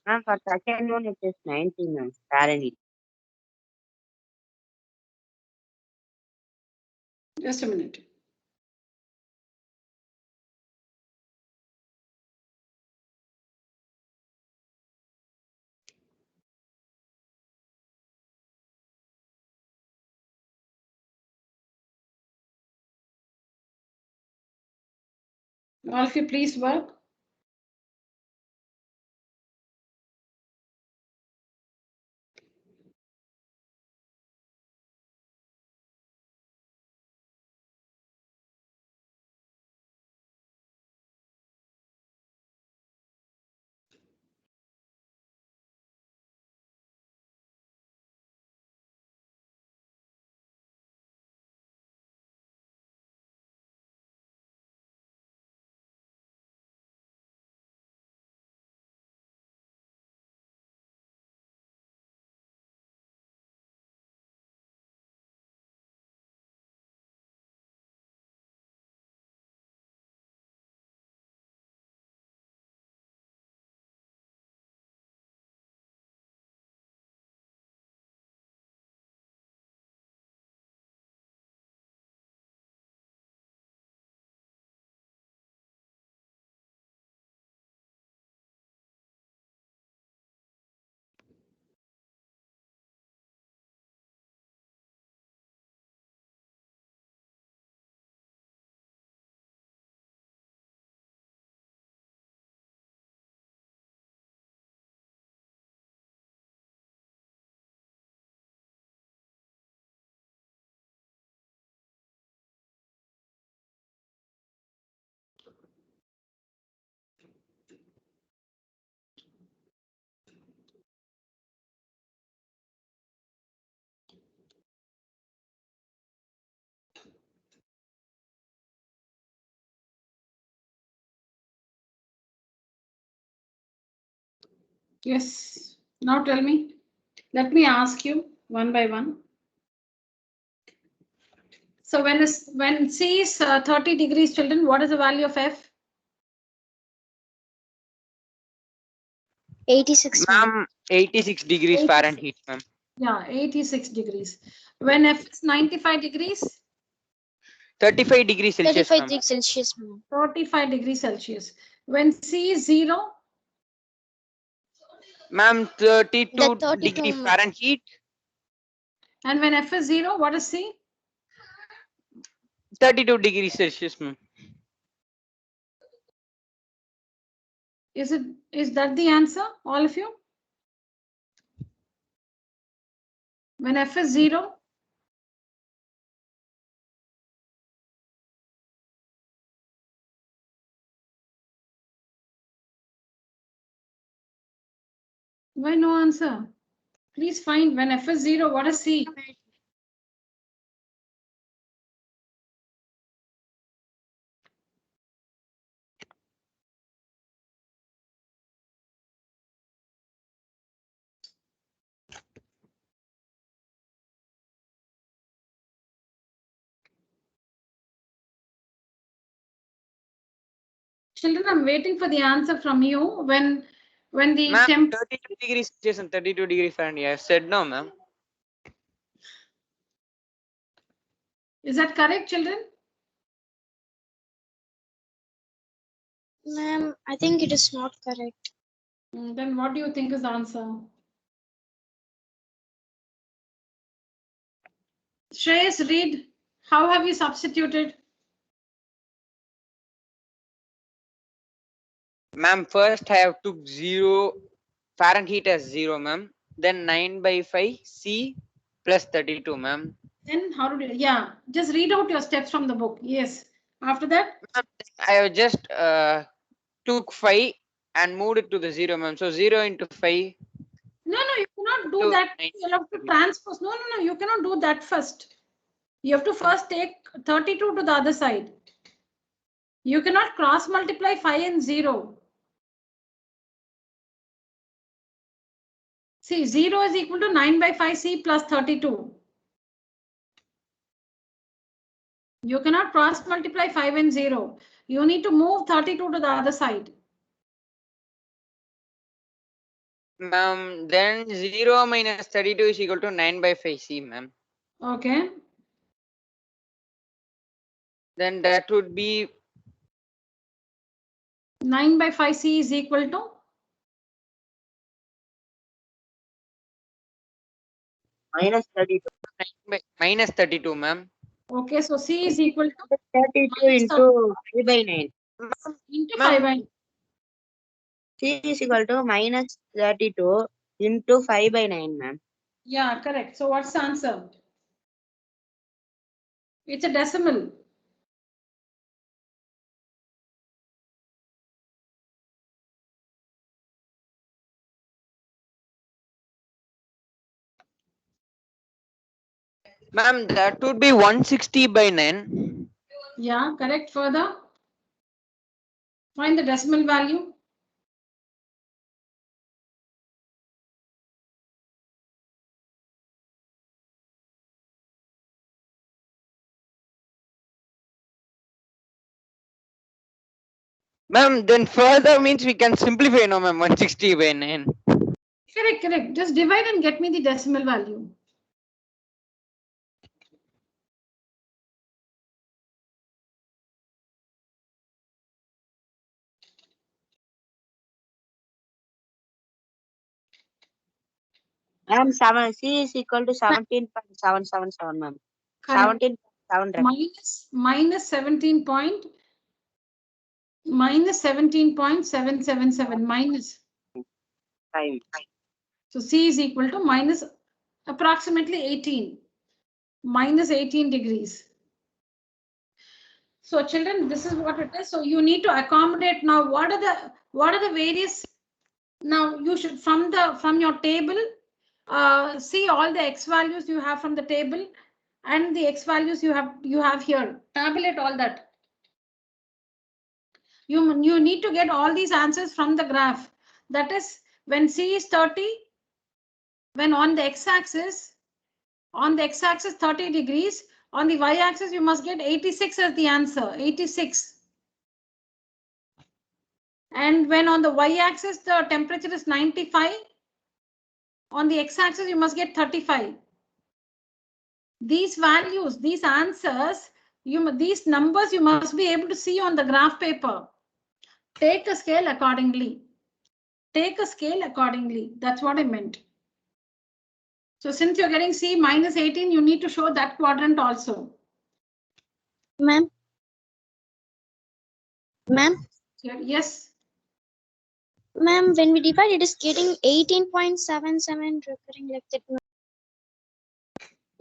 Ma'am, for second one it is 90, ma'am. Fahrenheit. Just a minute. All of you, please work. Yes. Now tell me. Let me ask you one by one. So when C is 30 degrees, children, what is the value of F? 86, ma'am. Ma'am, 86 degrees 86. Fahrenheit, ma'am. Yeah, 86 degrees. When F is 95 degrees? 35 degrees Celsius, 35 ma'am. degrees Celsius, ma'am. 35 degrees Celsius. When C is 0? Ma'am, 32 The 32, degree ma'am. Fahrenheit. And when F is 0, what is C? 32 degrees Celsius, ma'am. Is that the answer, all of you? When F is 0? Why no answer? Please find when F is 0, what is C? Children, I'm waiting for the answer from you when the Ma'am, temp. 32 degrees Celsius and 32 degrees Fahrenheit. I said no, ma'am. Is that correct, children? Ma'am, I think it is not correct. Then what do you think is the answer? Shreyas, read. How have you substituted? Ma'am, first I have took 0 Fahrenheit as 0, ma'am. Then 9/5 C plus 32, ma'am. Then how did you? Yeah, just read out your steps from the book. Yes. After that, I have just took 5 and moved it to the 0, ma'am. So 0 into 5. no, you cannot do To that. 9. You have to transpose. No, you cannot do that first. You have to first take 32 to the other side. You cannot cross multiply 5 and 0. See, 0 is equal to 9/5C plus 32. You cannot cross multiply 5 and 0. You need to move 32 to the other side. Ma'am, then 0 minus 32 is equal to 9/5 C, ma'am. Okay. Then that would be 9/5C is equal to minus 32. minus 32, ma'am. okay. So C is equal to 32 minus into 5 by 9. into Ma'am, 5 by 9. C is equal to minus 32 into 5 by 9, ma'am. Yeah, correct. So what's the answer? It's a decimal. Ma'am, that would be 160 by 9. Yeah, correct. Further, find the decimal value. Ma'am, then further means we can simplify, no, ma'am. 160 by 9. Correct. Just divide and get me the decimal value. Ma'am, C is equal to 17.777, ma'am. Correct. 17.7. Minus 17.777 minus. 5. So C is equal to minus approximately 18. Minus 18 degrees. So children, this is what it is. So you need to accommodate now. What are the various? Now you should from your table see all the x values you have from the table and the x values you have here. Tabulate all that. You need to get all these answers from the graph. That is when C is 30, when on the x-axis 30 degrees, on the y-axis you must get 86 as the answer, 86. And when on the y-axis the temperature is 95, on the x-axis you must get 35. These values, these answers, these numbers you must be able to see on the graph paper. Take a scale accordingly. That's what I meant. So since you're getting C minus 18, you need to show that quadrant also. Ma'am? Yes. Ma'am, when we divide, it is getting 18.77 recurring like that.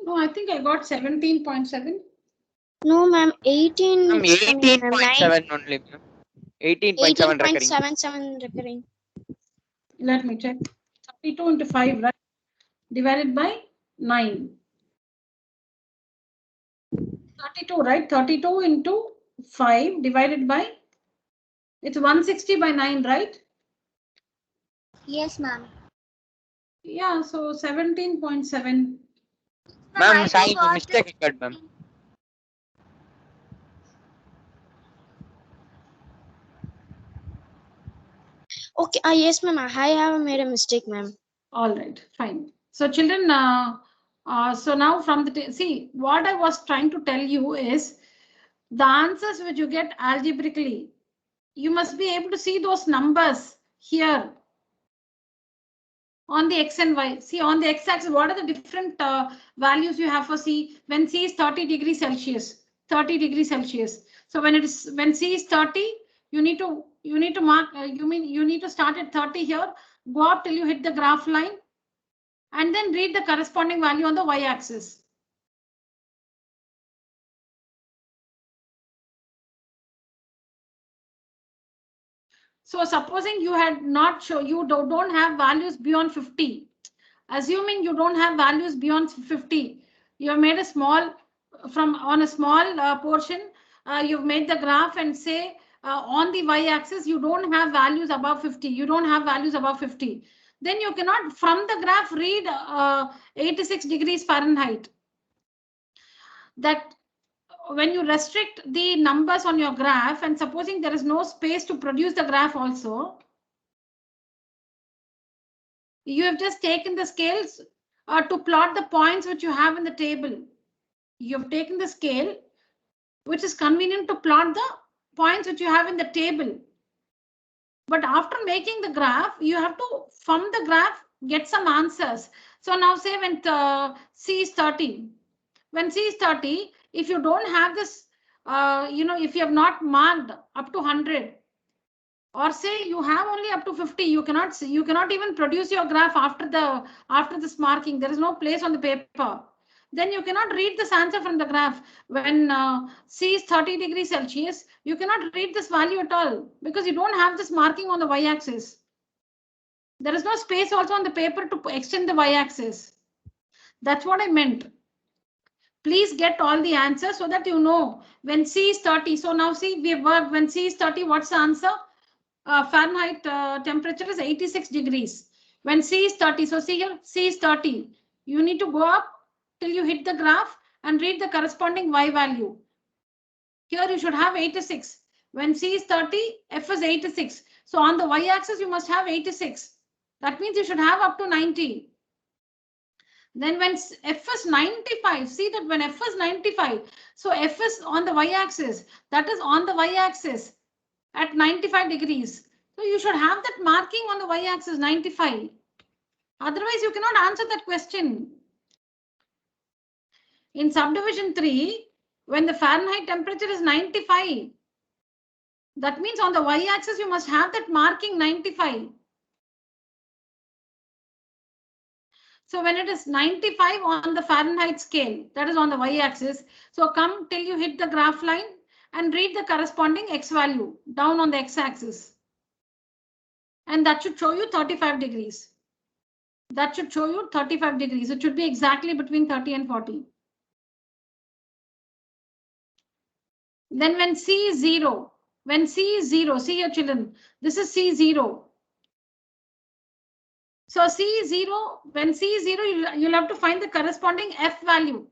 No, I think I got 17.7. No, ma'am, 18. Ma'am, 18.7 only, ma'am. 18.7 recurring. 18.77 recurring. Let me check. 32 into 5, right? Divided by 9. 32, right? 32 into 5 divided by, it's 160 by 9, right? Yes, ma'am. Yeah, so 17.7. Ma'am, sorry, mistake occurred, ma'am. Okay, yes, ma'am. I have made a mistake, ma'am. All right, fine. So children, so now from the, see, what I was trying to tell you is the answers which you get algebraically, you must be able to see those numbers here on the x and y. See, on the x-axis, what are the different values you have for C? When C is 30 degrees Celsius, 30 degrees Celsius. So when C is 30, you need to mark. You need to start at 30 here, go up till you hit the graph line, and then read the corresponding value on the y-axis. So supposing you had not show, you don't have values beyond 50. Assuming you don't have values beyond 50, you have made a small, on a small portion, you've made the graph and say on the y-axis, you don't have values above 50. You don't have values above 50. Then you cannot from the graph read 86 degrees Fahrenheit. That when you restrict the numbers on your graph, and supposing there is no space to produce the graph also, you have just taken the scales to plot the points which you have in the table. You have taken the scale which is convenient to plot the points which you have in the table. But after making the graph, you have to, from the graph, get some answers. So now say when C is 30, when C is 30, if you don't have this, if you have not marked up to 100, or say you have only up to 50, you cannot even produce your graph after this marking. There is no place on the paper. Then you cannot read this answer from the graph. When C is 30 degrees Celsius, you cannot read this value at all because you don't have this marking on the y-axis. There is no space also on the paper to extend the y-axis. That's what I meant. Please get all the answers so that you know when C is 30. So now see, we have worked when C is 30, what's the answer? Fahrenheit temperature is 86 degrees. When C is 30, so see here, C is 30. You need to go up till you hit the graph and read the corresponding y value. Here you should have 86. When C is 30, F is 86. So on the y-axis, you must have 86. That means you should have up to 90. Then when F is 95, see that when F is 95, so F is on the y-axis, that is on the y-axis at 95 degrees. So you should have that marking on the y-axis 95. Otherwise, you cannot answer that question. In subdivision 3, when the Fahrenheit temperature is 95, that means on the y-axis, you must have that marking 95. So when it is 95 on the Fahrenheit scale, that is on the y-axis. So come till you hit the graph line and read the corresponding x value down on the x-axis. And that should show you 35 degrees. That should show you 35 degrees. It should be exactly between 30 and 40. Then when C is 0, see your children, this is C0. So C is 0, when C is 0, you'll have to find the corresponding F value.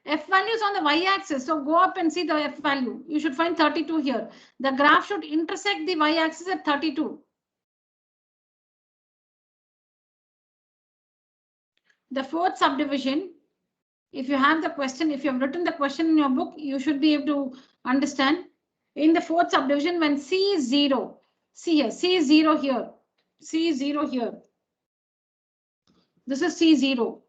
F value is on the y-axis, so go up and see the F value. You should find 32 here. The graph should intersect the y-axis at 32. The fourth subdivision, if you have the question, if you have written the question in your book, you should be able to understand. In the fourth subdivision, when C is 0, see here, C is 0 here, C is 0 here. This is C0.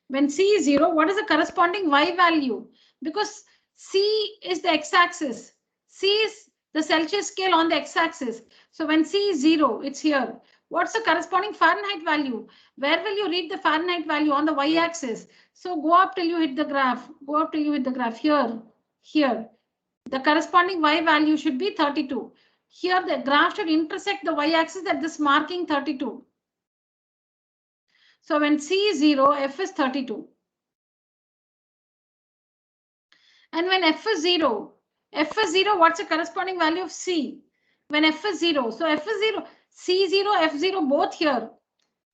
When C is 0, what is the corresponding y value? Because C is the x-axis. C is the Celsius scale on the x-axis. So when C is 0, it's here. What's the corresponding Fahrenheit value? Where will you read the Fahrenheit value? On the y-axis. So go up till you hit the graph. Go up till you hit the graph here. Here. The corresponding y value should be 32. Here the graph should intersect the y-axis at this marking 32. So when C is 0, F is 32. And when F is 0, what's the corresponding value of C? When F is 0, so F is 0, C0, F0, both here.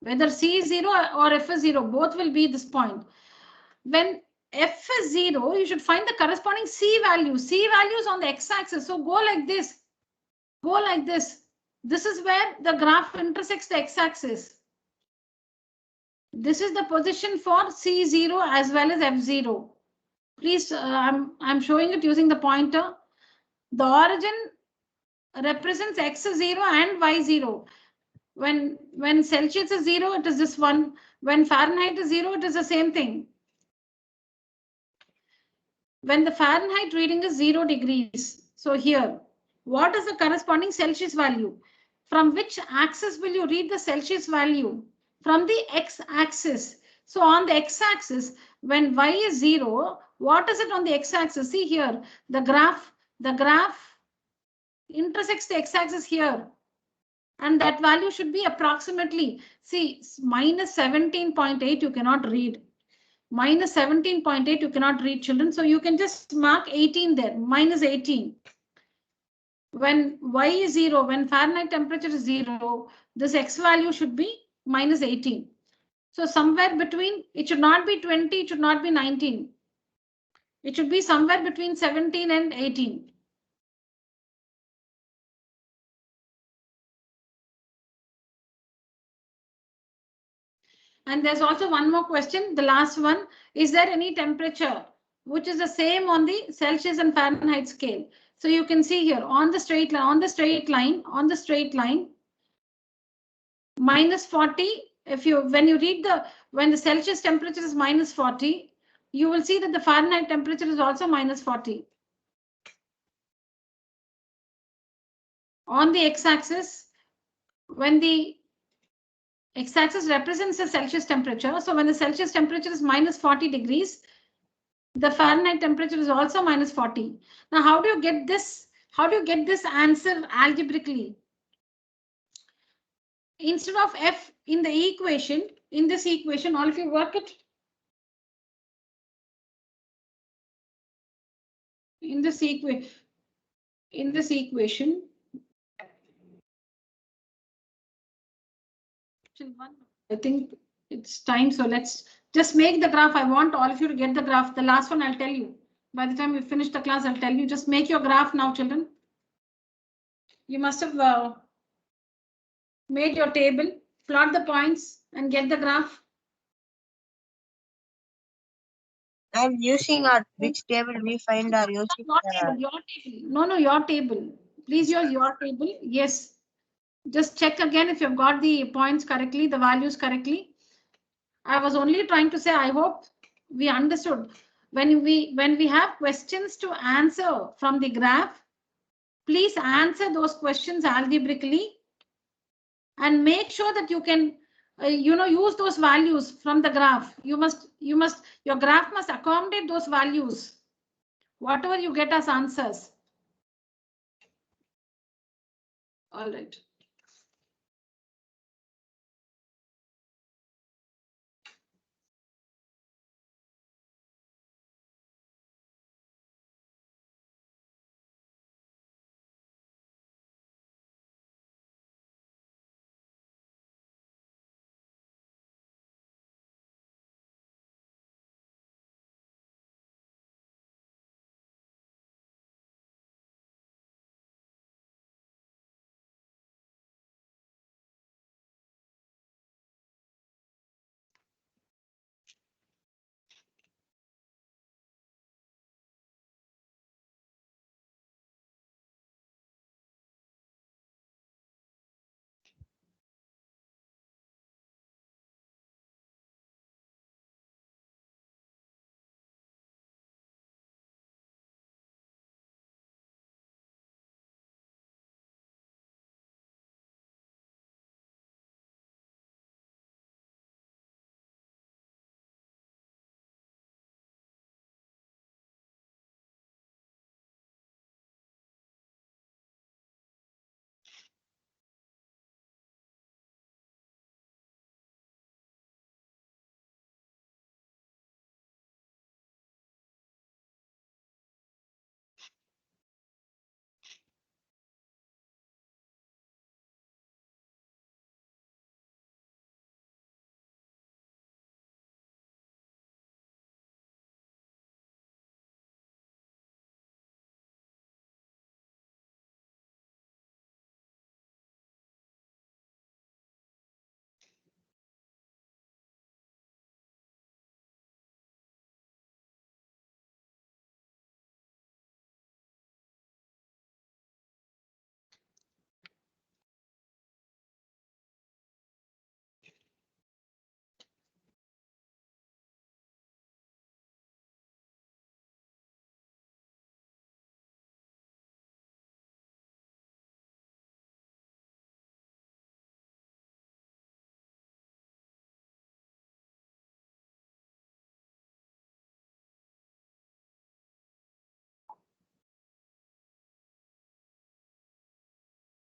Whether C is 0 or F is 0, both will be this point. When F is 0, you should find the corresponding C value. C value is on the x-axis, so go like this. Go like this. This is where the graph intersects the x-axis. This is the position for C0 as well as F0. Please, I'm showing it using the pointer. The origin represents x0 and y0. When Celsius is 0, it is this one. When Fahrenheit is 0, it is the same thing. When the Fahrenheit reading is 0 degrees. So here, what is the corresponding Celsius value? From which axis will you read the Celsius value? From the x-axis. So on the x-axis, when y is 0, what is it on the x-axis? See here, the graph intersects the x-axis here. And that value should be approximately, see, minus 17.8 you cannot read. Minus 17.8 you cannot read, children. So you can just mark 18 there, minus 18. When y is 0, when Fahrenheit temperature is 0, this x value should be minus 18. So somewhere between, it should not be 20, it should not be 19. It should be somewhere between 17 and 18. And there's also one more question, the last one. Is there any temperature which is the same on the Celsius and Fahrenheit scale? So you can see here on the straight line, minus 40. When the Celsius temperature is minus 40, you will see that the Fahrenheit temperature is also minus 40. On the x-axis, when the x-axis represents the Celsius temperature. So when the Celsius temperature is minus 40 degrees, the Fahrenheit temperature is also minus 40. Now, how do you get this? How do you get this answer algebraically? Instead of F in the equation, in this equation, all of you work it. In this equation, I think it's time. So let's just make the graph. I want all of you to get the graph. The last one I'll tell you. By the time we finish the class, I'll tell you. Just make your graph now, children. You must have made your table, plot the points and get the graph. I'm using which table we find are using. Your table. No, your table. Please use your table. Yes. Just check again if you've got the points correctly, the values correctly. I was only trying to say, I hope we understood. When we have questions to answer from the graph, please answer those questions algebraically and make sure that you can use those values from the graph. Your graph must accommodate those values, whatever you get as answers. All right.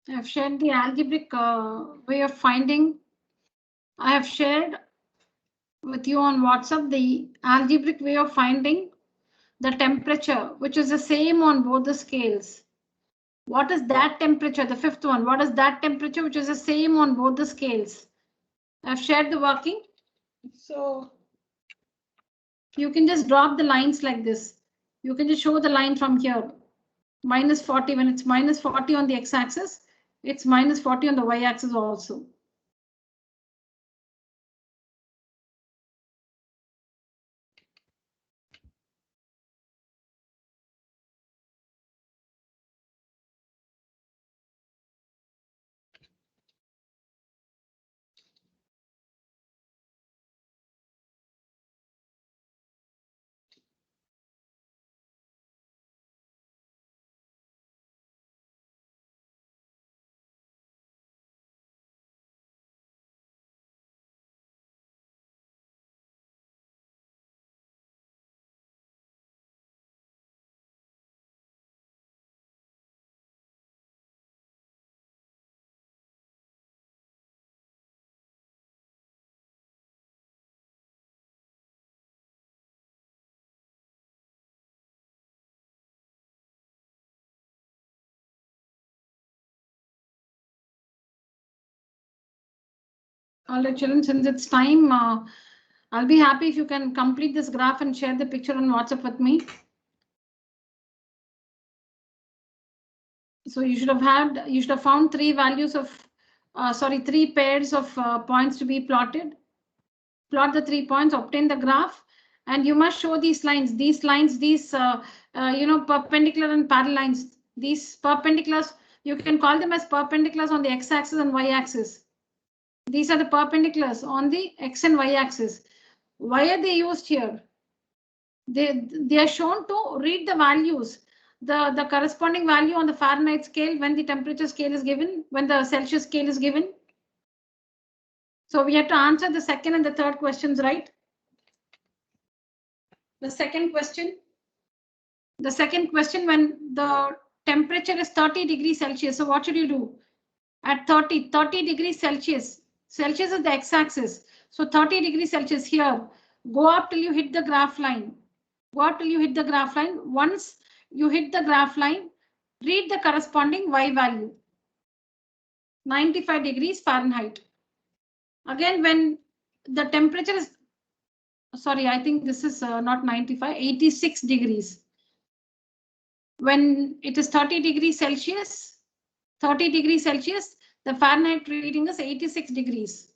I've shared the algebraic way of finding. I have shared with you on WhatsApp the algebraic way of finding the temperature, which is the same on both the scales. What is that temperature? The fifth one. What is that temperature which is the same on both the scales? I've shared the working. So you can just drop the lines like this. You can just show the line from here. Minus 40, when it's minus 40 on the x-axis, it's minus 40 on the y-axis also. All right, children, since it's time, I'll be happy if you can complete this graph and share the picture on WhatsApp with me. So you should have found three values of, three pairs of points to be plotted. Plot the 3 points, obtain the graph, and you must show these lines, these perpendicular and parallel lines. These perpendiculars, you can call them as perpendiculars on the x-axis and y-axis. These are the perpendiculars on the x and y-axis. Why are they used here? They are shown to read the values, the corresponding value on the Fahrenheit scale when the temperature scale is given, when the Celsius scale is given. So we have to answer the second and the third questions, right? The second question, when the temperature is 30 degrees Celsius. So what should you do? At 30 degrees Celsius, Celsius is the x-axis. So 30 degrees Celsius here, go up till you hit the graph line. Go up till you hit the graph line. Once you hit the graph line, read the corresponding y value. 95 degrees Fahrenheit. Again, when the temperature is, sorry, I think this is not 95, 86 degrees. When it is 30 degrees Celsius, the Fahrenheit reading is 86 degrees.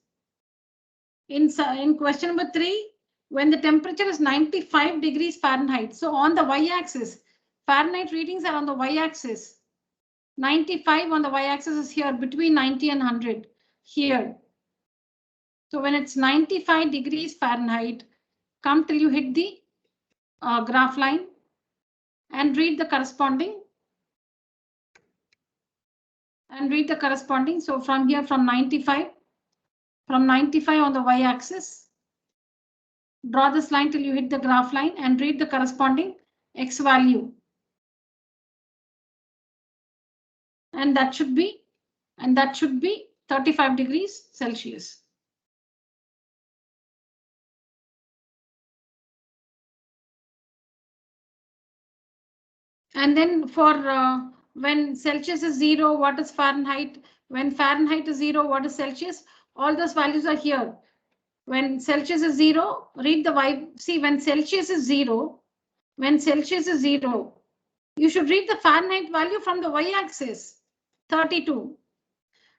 In question number 3, when the temperature is 95 degrees Fahrenheit, so on the y-axis, Fahrenheit readings are on the y-axis. 95 on the y-axis is here between 90 and 100 here. So when it's 95 degrees Fahrenheit, come till you hit the graph line and read the corresponding. So from here, from 95 on the y-axis, draw this line till you hit the graph line and read the corresponding x value. And that should be 35 degrees Celsius. And then for when Celsius is 0, what is Fahrenheit? When Fahrenheit is 0, what is Celsius? All those values are here. When Celsius is 0, read the y. See, when Celsius is 0, you should read the Fahrenheit value from the y-axis, 32.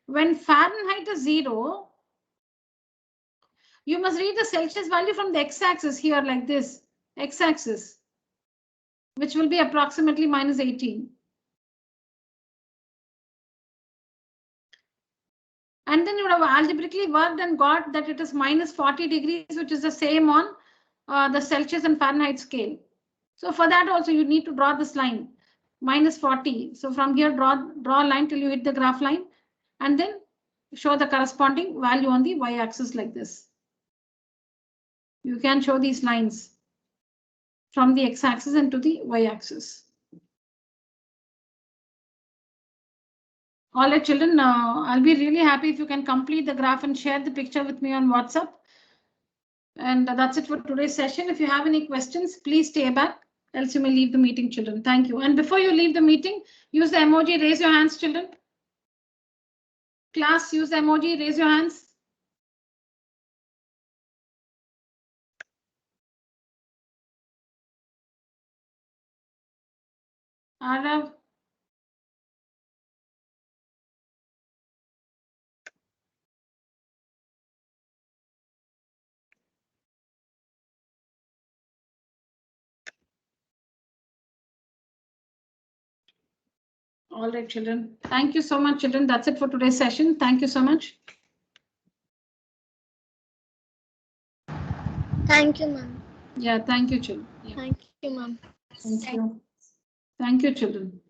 When Fahrenheit is 0, you must read the Celsius value from the x-axis here like this, x-axis, which will be approximately minus 18. And then you would have algebraically worked and got that it is minus 40 degrees, which is the same on the Celsius and Fahrenheit scale. So for that also you need to draw this line, minus 40. So from here, draw a line till you hit the graph line and then show the corresponding value on the y-axis like this. You can show these lines from the x-axis and to the y-axis. All right, children, I'll be really happy if you can complete the graph and share the picture with me on WhatsApp. And that's it for today's session. If you have any questions, please stay back, else you may leave the meeting, children. Thank you. And before you leave the meeting, use the emoji, raise your hands, children. Class, use the emoji, raise your hands. Arav. All right, children. Thank you so much, children. That's it for today's session. Thank you so much. Thank you, ma'am. Yeah, thank you, children. Yeah. Thank you, ma'am. Thank you. Thank you, children.